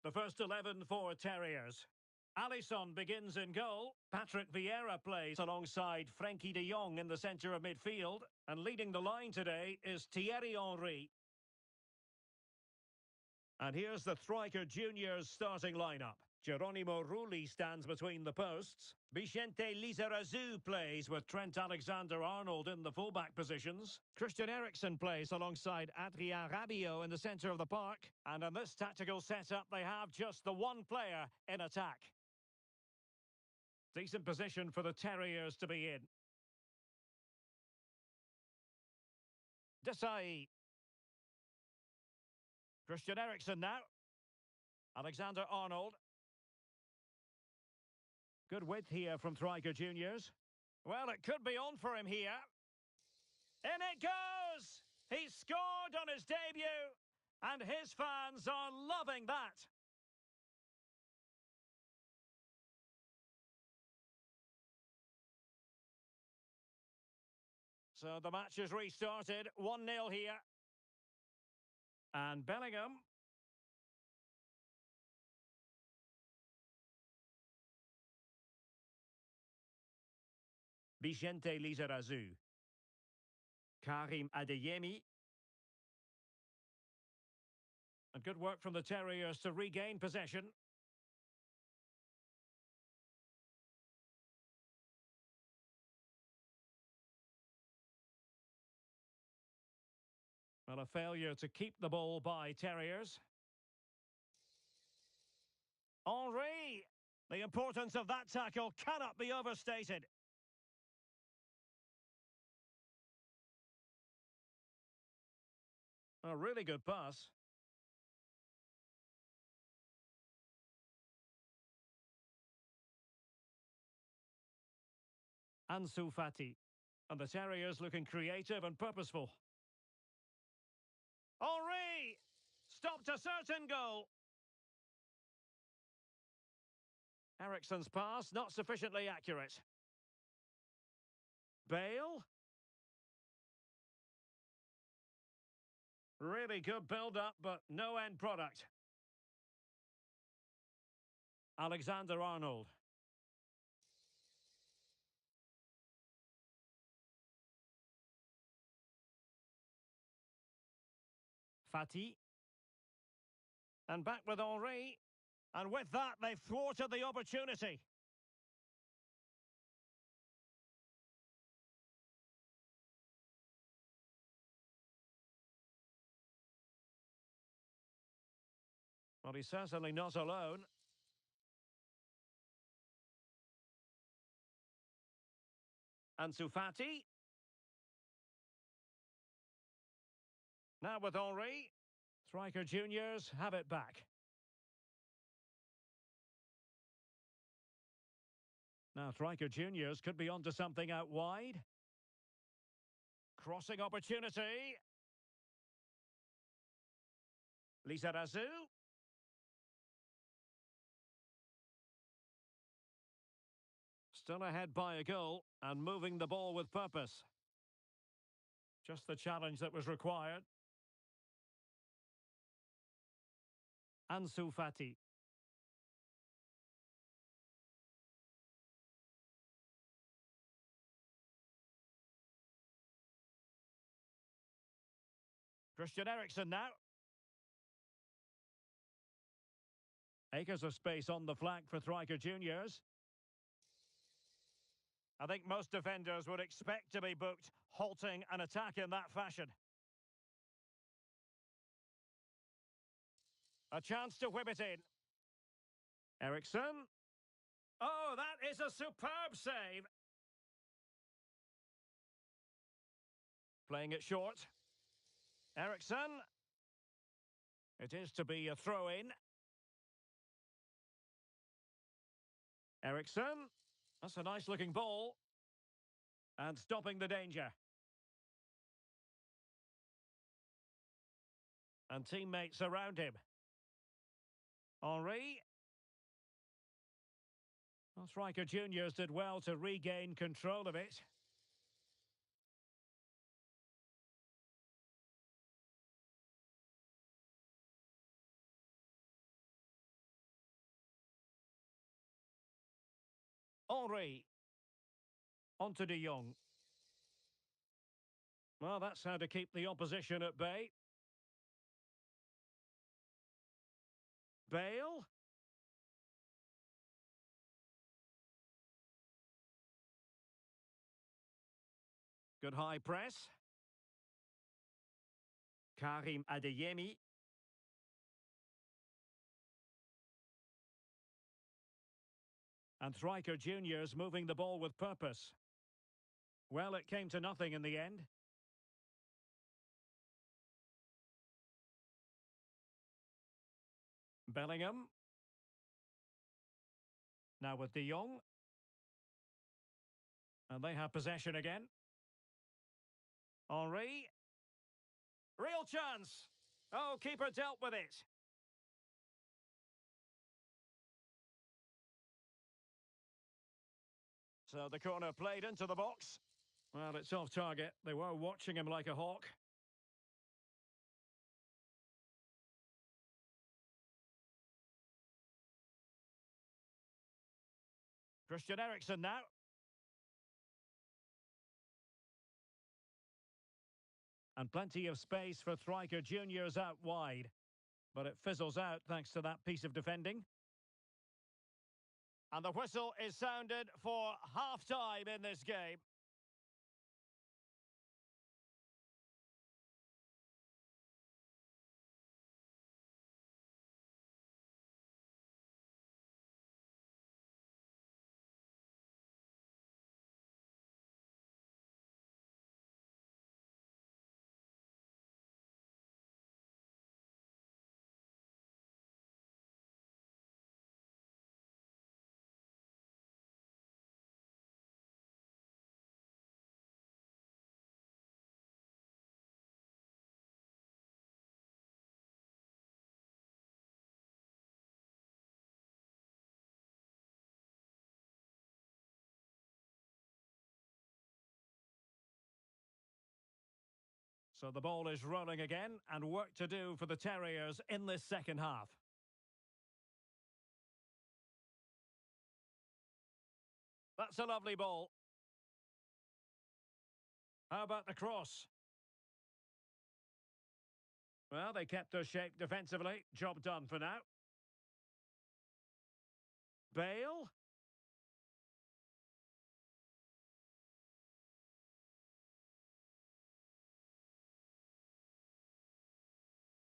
The first 11 for Terriers. Alisson begins in goal. Patrick Vieira plays alongside Frenkie de Jong in the centre of midfield. And leading the line today is Thierry Henry. And here's the Thriker Juniors starting lineup. Geronimo Rulli stands between the posts. Vicente Lizarazu plays with Trent Alexander-Arnold in the fullback positions. Christian Eriksen plays alongside Adrien Rabiot in the centre of the park. And in this tactical setup, they have just the one player in attack. Decent position for the Terriers to be in. Desai. Christian Eriksen now. Alexander-Arnold. Good width here from Thriker Juniors. Well, it could be on for him here. In it goes! He's scored on his debut, and his fans are loving that. So the match is restarted, 1-0 here. And Bellingham. Vicente Lizarazu. Karim Adeyemi. And good work from the Terriers to regain possession. Well, a failure to keep the ball by Terriers. Henry! The importance of that tackle cannot be overstated. A really good pass. Ansu Fati. And the Terriers looking creative and purposeful. Henry! Stopped a certain goal. Eriksen's pass, not sufficiently accurate. Bale. Really good build-up, but no end product. Alexander-Arnold. Fati. And back with Henry. And with that, they've thwarted the opportunity. Well, he's certainly not alone. Ansu Fati. Now with Henry. Thriker Juniors have it back. Now Thriker Juniors could be onto something out wide. Crossing opportunity. Lizarazu. Still ahead by a goal and moving the ball with purpose. Just the challenge that was required. Ansu Fati. Christian Eriksen now. Acres of space on the flank for Thriker Juniors. I think most defenders would expect to be booked, halting an attack in that fashion. A chance to whip it in. Eriksen. Oh, that is a superb save. Playing it short. Eriksen. It is to be a throw-in. Ericsson. That's a nice looking ball. And stopping the danger. And teammates around him. Henri. Well, striker juniors did well to regain control of it. Henri. On to De Jong. Well, that's how to keep the opposition at bay. Bale. Good high press. Karim Adeyemi. And striker juniors moving the ball with purpose. Well, it came to nothing in the end. Bellingham. Now with De Jong. And they have possession again. Henri. Real chance. Oh, keeper dealt with it. So the corner played into the box. Well, it's off target. They were watching him like a hawk. Christian Eriksen now. And plenty of space for striker juniors out wide. But it fizzles out thanks to that piece of defending. And the whistle is sounded for half-time in this game. So the ball is rolling again, and work to do for the Terriers in this second half. That's a lovely ball. How about the cross? Well, they kept their shape defensively. Job done for now. Bale.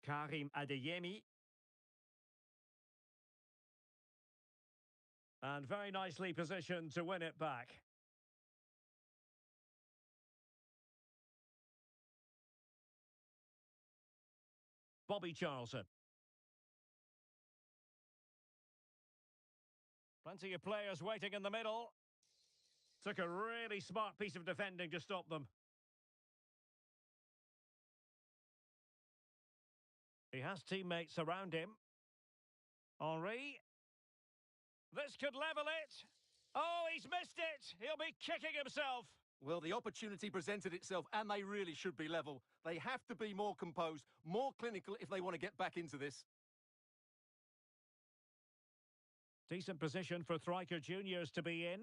Karim Adeyemi. And very nicely positioned to win it back. Bobby Charlton. Plenty of players waiting in the middle. Took a really smart piece of defending to stop them. He has teammates around him. Henri. This could level it. Oh, he's missed it. He'll be kicking himself. Well, the opportunity presented itself, and they really should be level. They have to be more composed, more clinical if they want to get back into this. Decent position for striker juniors to be in.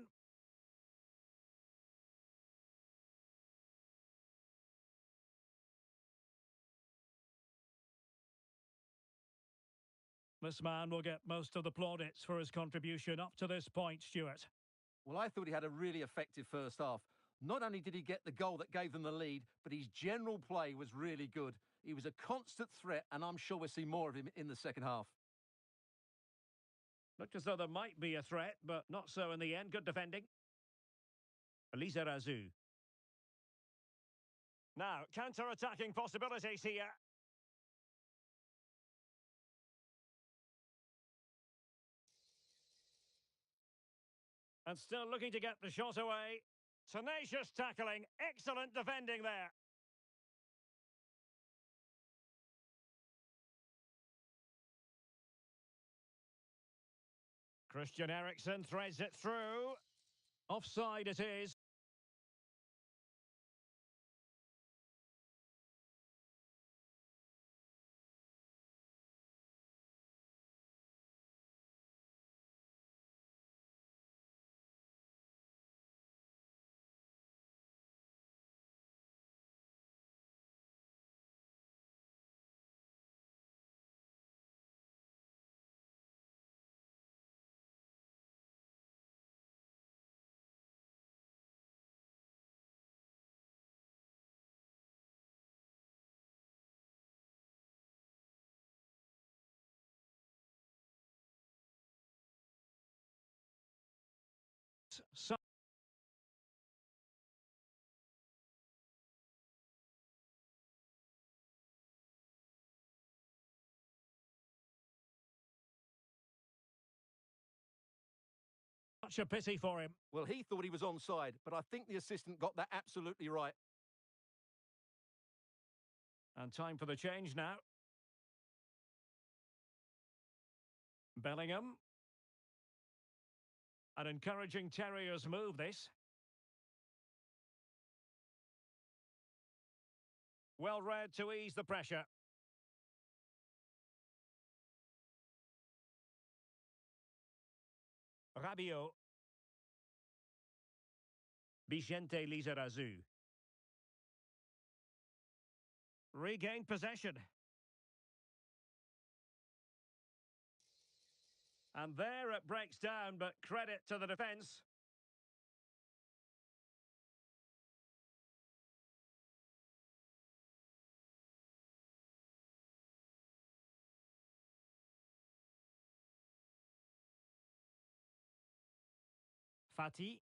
This man will get most of the plaudits for his contribution up to this point, Stuart. Well, I thought he had a really effective first half. Not only did he get the goal that gave them the lead, but his general play was really good. He was a constant threat, and I'm sure we'll see more of him in the second half. Looked as though there might be a threat, but not so in the end. Good defending. Elisa Razou. Now, counter-attacking possibilities here. And still looking to get the shot away. Tenacious tackling, excellent defending there. Christian Eriksen threads it through. Offside it is. So much a pity for him. Well, he thought he was onside, but I think the assistant got that absolutely right. And time for the change now. Bellingham. An encouraging Terriers move, this. Well read to ease the pressure. Rabiot. Vicente Lizarazu. Regained possession. And there it breaks down, but credit to the defence. Fati.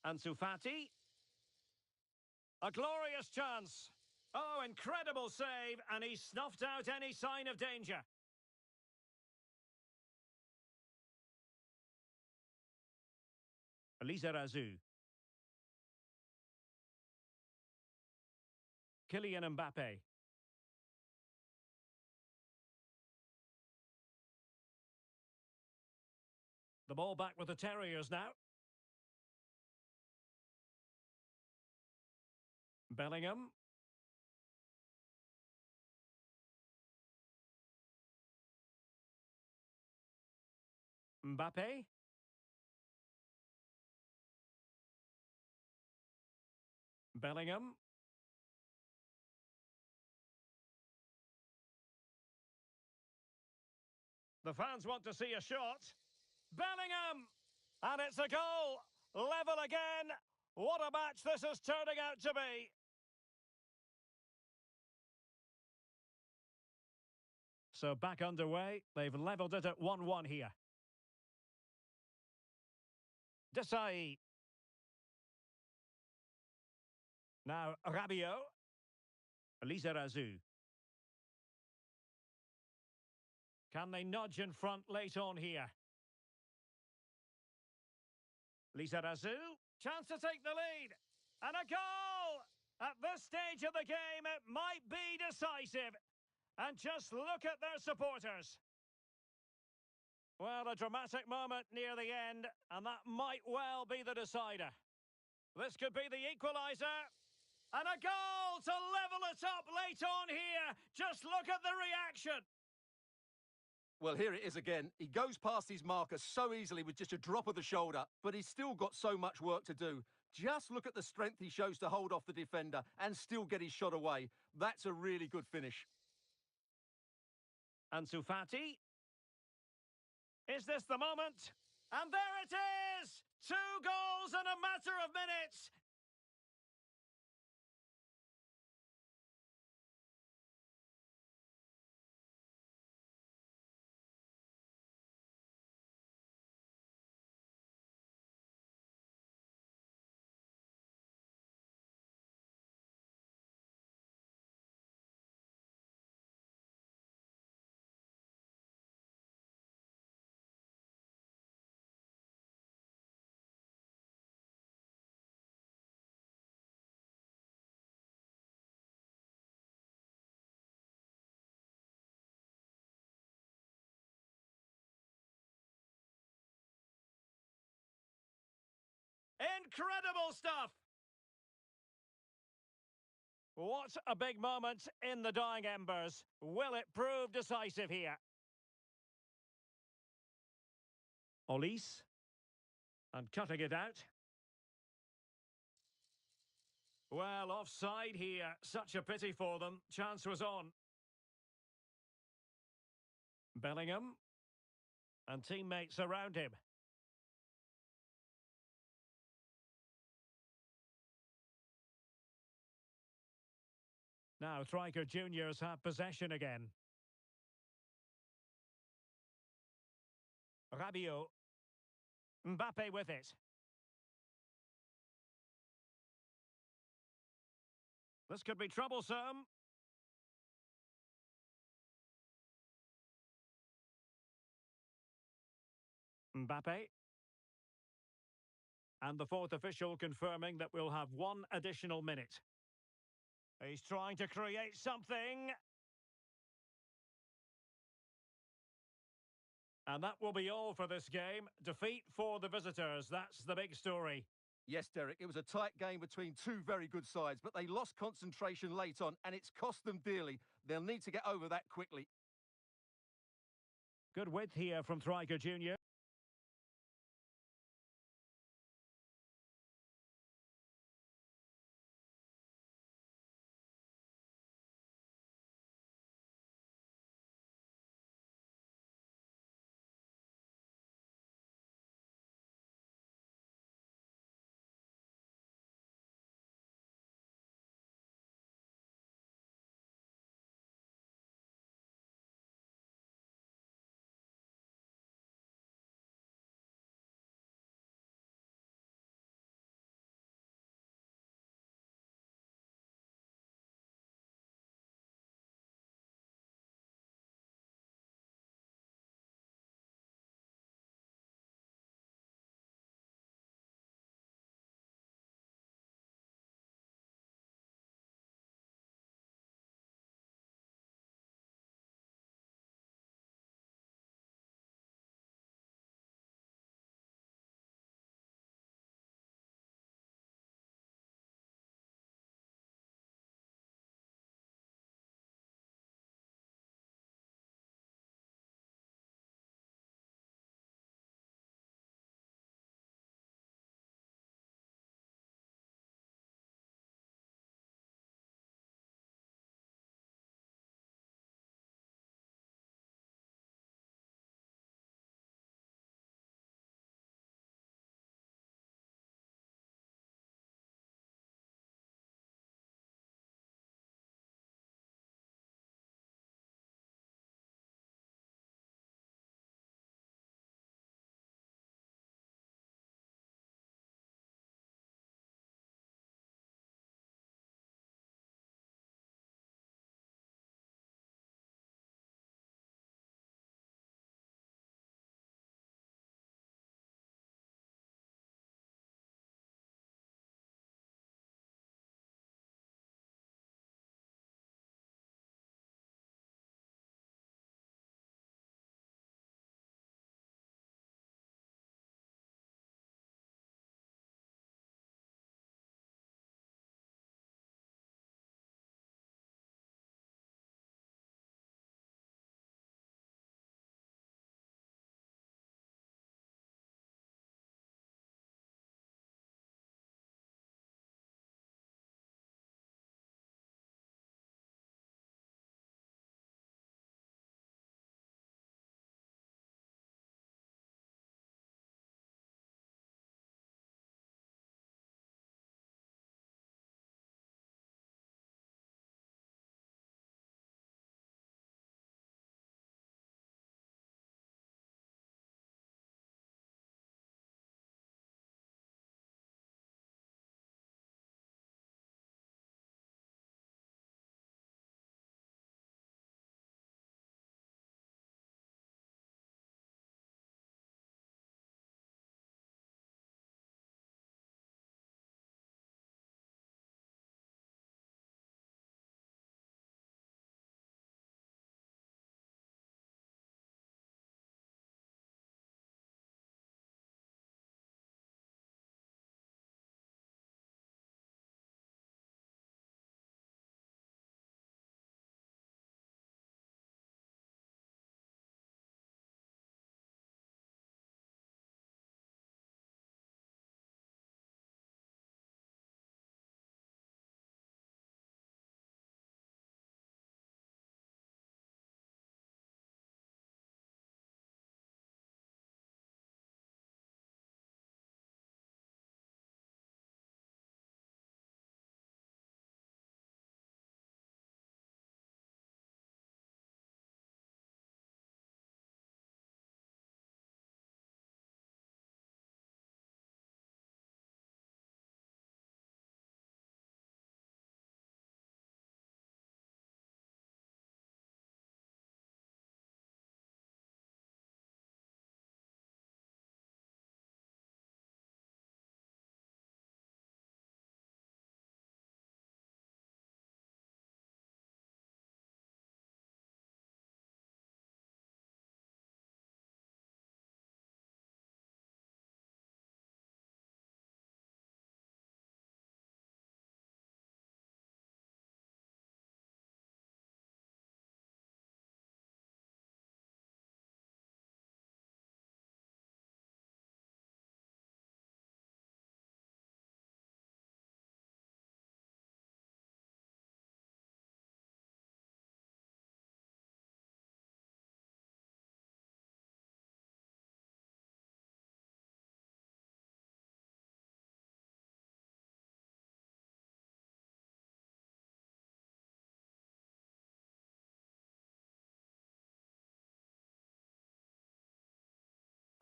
Ansu Fati. A glorious chance. Oh, incredible save, and he snuffed out any sign of danger. Lizarazu. Kylian Mbappe. The ball back with the Terriers now. Bellingham. Mbappe. Bellingham. The fans want to see a shot. Bellingham! And it's a goal. Level again. What a match this is turning out to be. So back underway. They've levelled it at 1-1 here. Desai. Now Rabiot. Lizarazu. Can they nudge in front late on here? Lizarazu. Chance to take the lead. And a goal! At this stage of the game, it might be decisive. And just look at their supporters. Well, a dramatic moment near the end, and that might well be the decider. This could be the equaliser. And a goal to level it up late on here. Just look at the reaction. Well, here it is again. He goes past his marker so easily with just a drop of the shoulder, but he's still got so much work to do. Just look at the strength he shows to hold off the defender and still get his shot away. That's a really good finish. Ansu Fati. Is this the moment? And there it is! 2 goals in a matter of minutes. Incredible stuff! What a big moment in the dying embers. Will it prove decisive here? Olise. And cutting it out. Well, offside here. Such a pity for them. Chance was on. Bellingham. And teammates around him. Now, striker juniors have possession again. Rabiot. Mbappe with it. This could be troublesome. Mbappe. And the fourth official confirming that we'll have one additional minute. He's trying to create something. And that will be all for this game. Defeat for the visitors. That's the big story. Yes, Derek, it was a tight game between two very good sides, but they lost concentration late on, and it's cost them dearly. They'll need to get over that quickly. Good width here from Striker Junior.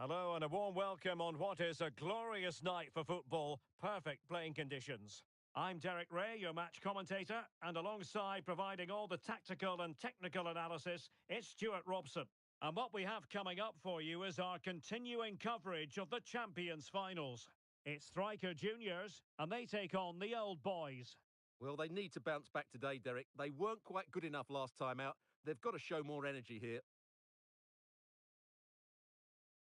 Hello and a warm welcome on what is a glorious night for football. Perfect playing conditions. I'm Derek Ray, your match commentator, and alongside providing all the tactical and technical analysis, it's Stuart Robson. And what we have coming up for you is our continuing coverage of the Champions Finals. It's Striker Juniors, and they take on the Old Boys. Well, they need to bounce back today, Derek. They weren't quite good enough last time out. They've got to show more energy here.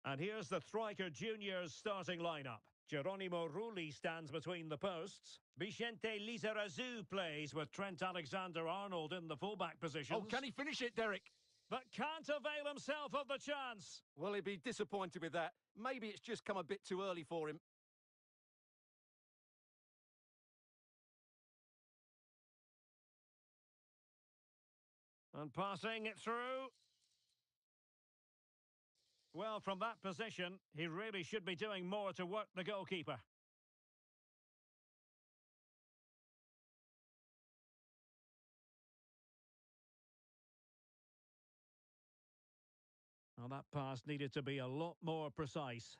And here's the Striker Juniors starting lineup. Geronimo Rulli stands between the posts. Vicente Lizarazu plays with Trent Alexander-Arnold in the fullback positions. Oh, can he finish it, Derek? But can't avail himself of the chance. Well, he'd be disappointed with that. Maybe it's just come a bit too early for him. And passing it through. Well, from that position, he really should be doing more to work the goalkeeper. Well, that pass needed to be a lot more precise.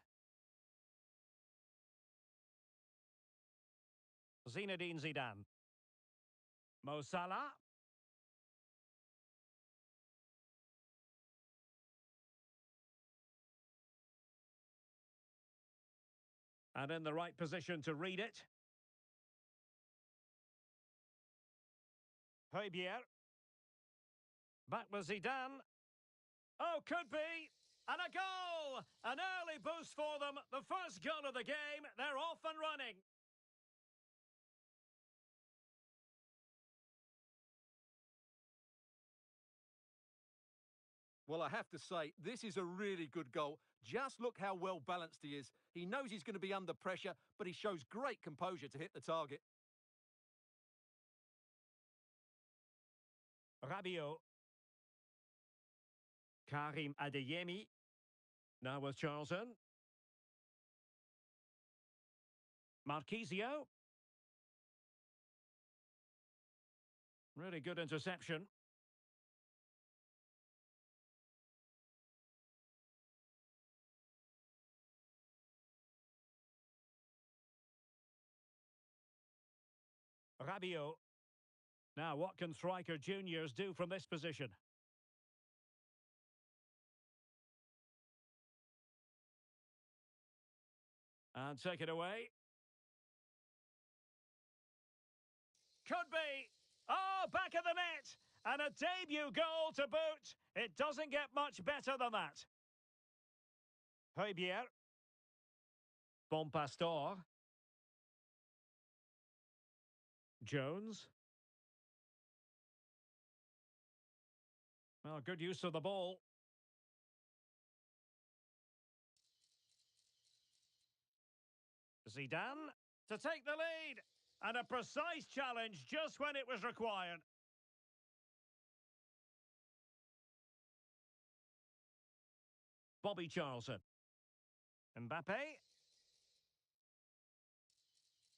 Zinedine Zidane. Mo Salah. And in the right position to read it. Højbjerg. Back with Zidane. Oh, could be. And a goal! An early boost for them. The first goal of the game. They're off and running. Well, I have to say, this is a really good goal. Just look how well balanced he is. He knows he's going to be under pressure, but he shows great composure to hit the target. Rabiot. Karim Adeyemi. Now with Charlton. Marquisio. Really good interception. Rabiot. Now, what can Striker Juniors do from this position? And take it away. Could be. Oh, back of the net. And a debut goal to boot. It doesn't get much better than that. Højbjerg. Bon Pastor. Jones. Well, good use of the ball. Zidane to take the lead. And a precise challenge just when it was required. Bobby Charlton. Mbappe.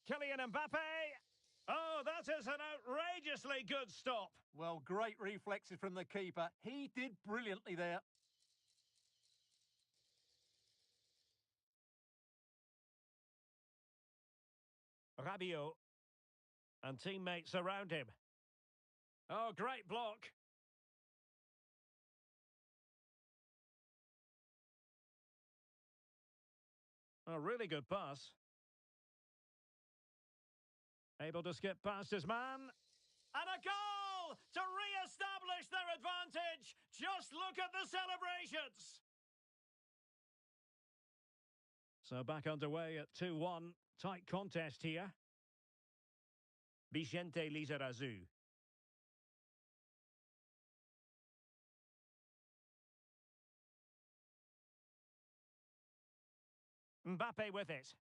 Kylian Mbappe. Oh, that is an outrageously good stop. Well, great reflexes from the keeper. He did brilliantly there. Rabiot. And teammates around him. Oh, great block. A really good pass. Able to skip past his man. And a goal to re-establish their advantage. Just look at the celebrations. So back underway at 2-1. Tight contest here. Vicente Lizarazu. Mbappe with it.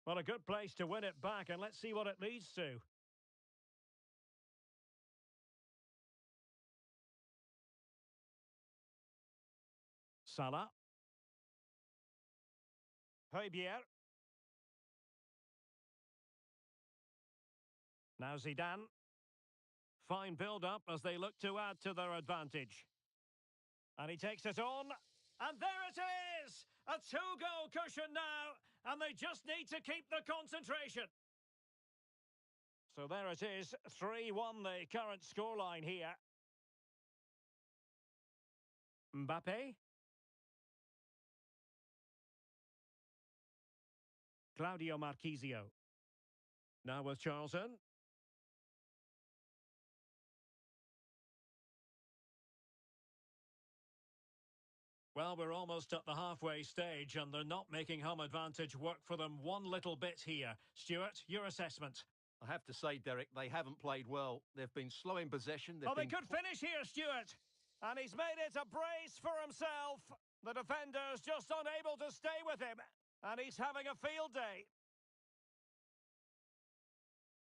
Well, a good place to win it back, and let's see what it leads to. Salah. Højbjerg. Now Zidane. Fine build-up as they look to add to their advantage. And he takes it on. And there it is! A two-goal cushion now. And they just need to keep the concentration. So there it is. 3-1 the current scoreline here. Mbappe. Claudio Marchisio. Now with Charlton. Well, we're almost at the halfway stage and they're not making home advantage work for them one little bit here. Stuart, your assessment? I have to say, Derek, they haven't played well. They've been slow in possession. They could finish here, Stuart. And he's made it a brace for himself. The defender's just unable to stay with him. And he's having a field day.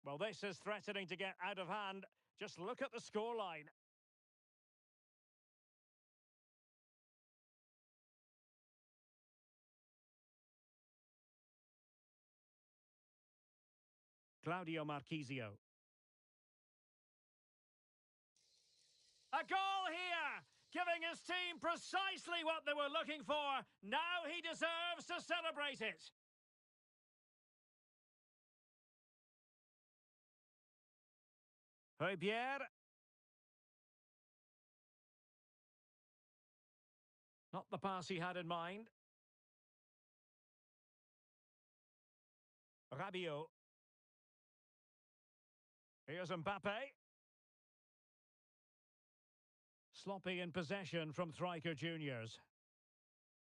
Well, this is threatening to get out of hand. Just look at the scoreline. Claudio Marchisio. A goal here! Giving his team precisely what they were looking for. Now he deserves to celebrate it. Højbjerg. Not the pass he had in mind. Rabiot. Here's Mbappe. Sloppy in possession from Striker Juniors.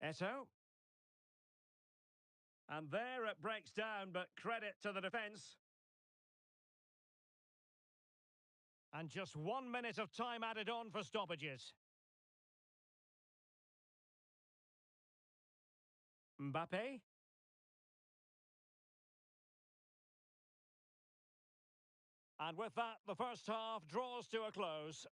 Eto'o. And there it breaks down, but credit to the defence. And just 1 minute of time added on for stoppages. Mbappe. And with that, the first half draws to a close.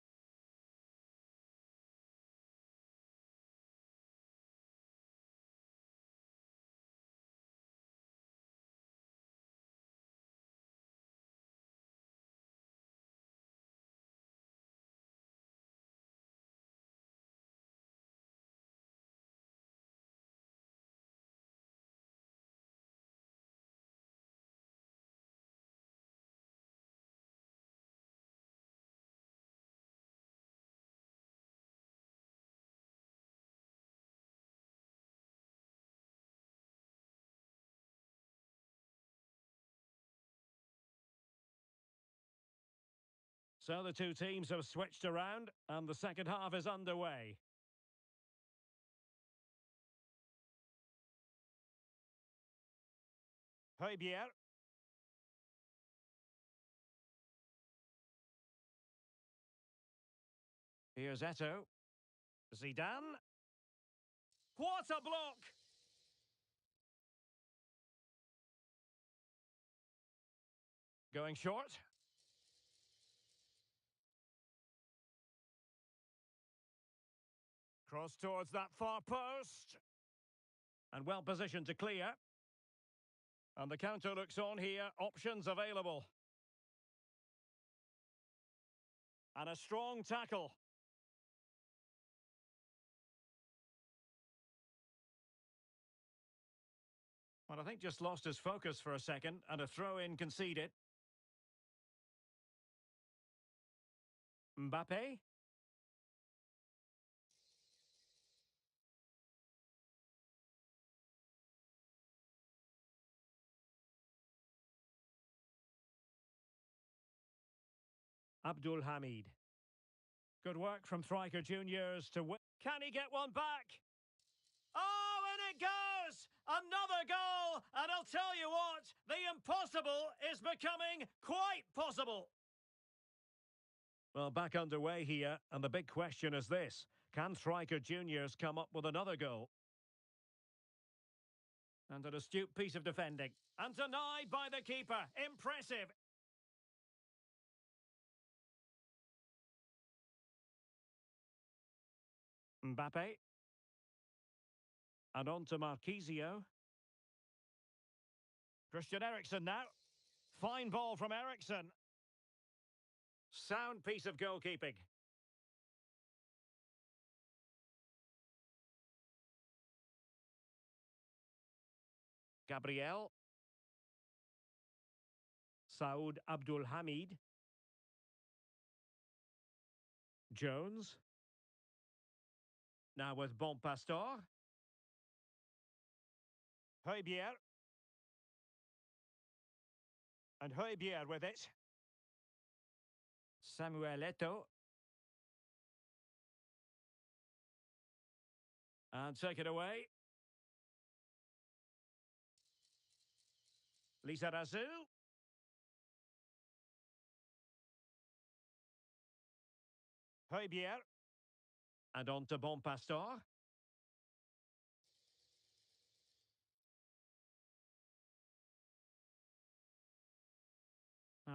So the two teams have switched around and the second half is underway. Højbjerg. Here's Eto'o. Zidane. What a block! Going short. Cross towards that far post. And well positioned to clear. And the counter looks on here. Options available. And a strong tackle. Well, I think just lost his focus for a second. And a throw-in conceded. Mbappe. Abdul Hamid. Good work from Striker Juniors to win. Can he get one back? Oh, and it goes! Another goal! And I'll tell you what, the impossible is becoming quite possible. Well, back underway here, and the big question is this. Can Striker Juniors come up with another goal? And an astute piece of defending. And denied by the keeper. Impressive. Mbappe. And on to Marchisio. Christian Eriksen now. Fine ball from Eriksen. Sound piece of goalkeeping. Gabriel. Saud Abdul Hamid. Jones. Now with Bonpastor. Højbjerg. And Højbjerg with it. Samuel Eto'o. And take it away. Lizarazu. Højbjerg. And on to Bonpastor.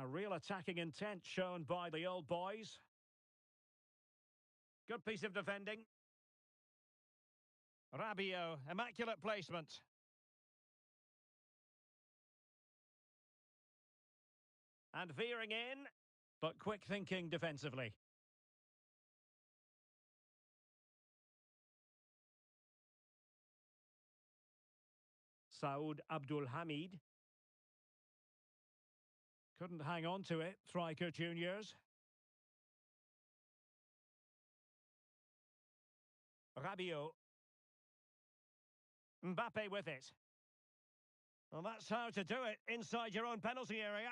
A real attacking intent shown by the old boys. Good piece of defending. Rabiot, immaculate placement. And veering in, but quick thinking defensively. Saud Abdul Hamid. Couldn't hang on to it, Striker Juniors. Rabiot. Mbappe with it. Well, that's how to do it inside your own penalty area.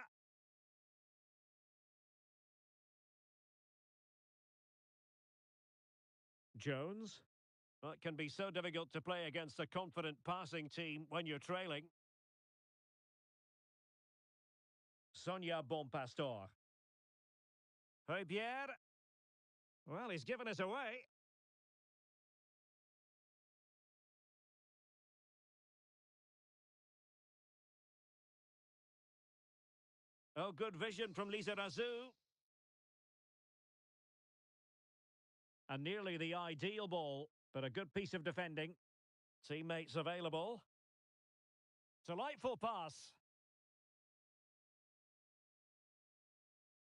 Jones. Well, it can be so difficult to play against a confident passing team when you're trailing. Sonia Bonpastor. Højbjerg. Well, he's given us away. Oh, good vision from Lizarazu. And nearly the ideal ball, but a good piece of defending. Teammates available. Delightful pass.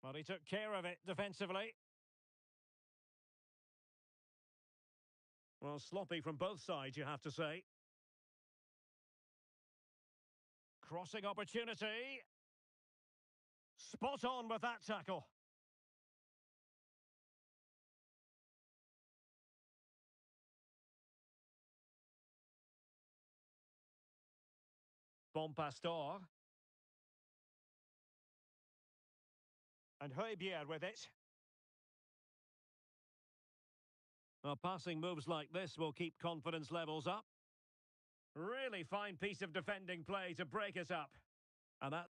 Well, he took care of it defensively. Well, sloppy from both sides, you have to say. Crossing opportunity. Spot on with that tackle. Bonpastor. And Højbjerg with it. Well, passing moves like this will keep confidence levels up. Really fine piece of defending play to break us up. And that...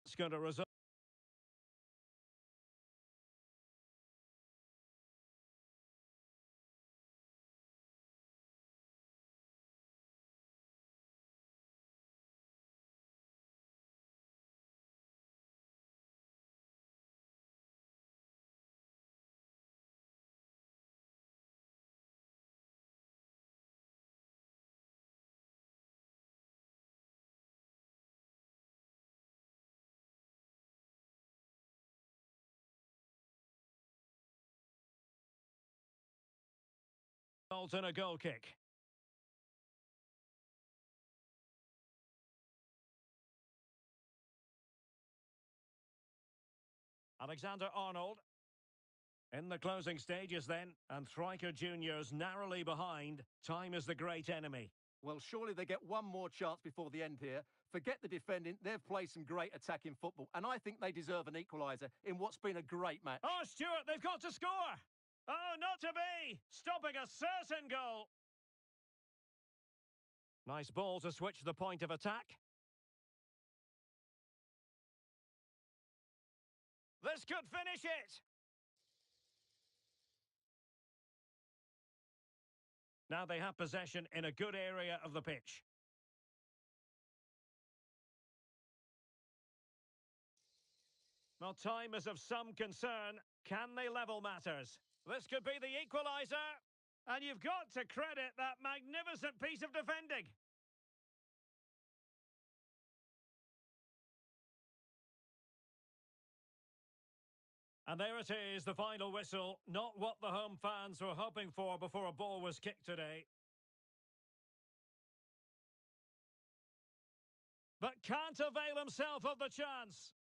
It's going to result. In a goal kick. Alexander-Arnold. In the closing stages then, and Striker Juniors narrowly behind. Time is the great enemy. Well, surely they get one more chance before the end here. Forget the defending, they've played some great attacking football, and I think they deserve an equaliser in what's been a great match. Oh, Stuart, they've got to score! Oh, not to be! Stopping a certain goal! Nice ball to switch the point of attack. This could finish it! Now they have possession in a good area of the pitch. Well, time is of some concern. Can they level matters? This could be the equaliser. And you've got to credit that magnificent piece of defending. And there it is, the final whistle. Not what the home fans were hoping for before a ball was kicked today. But can't avail himself of the chance.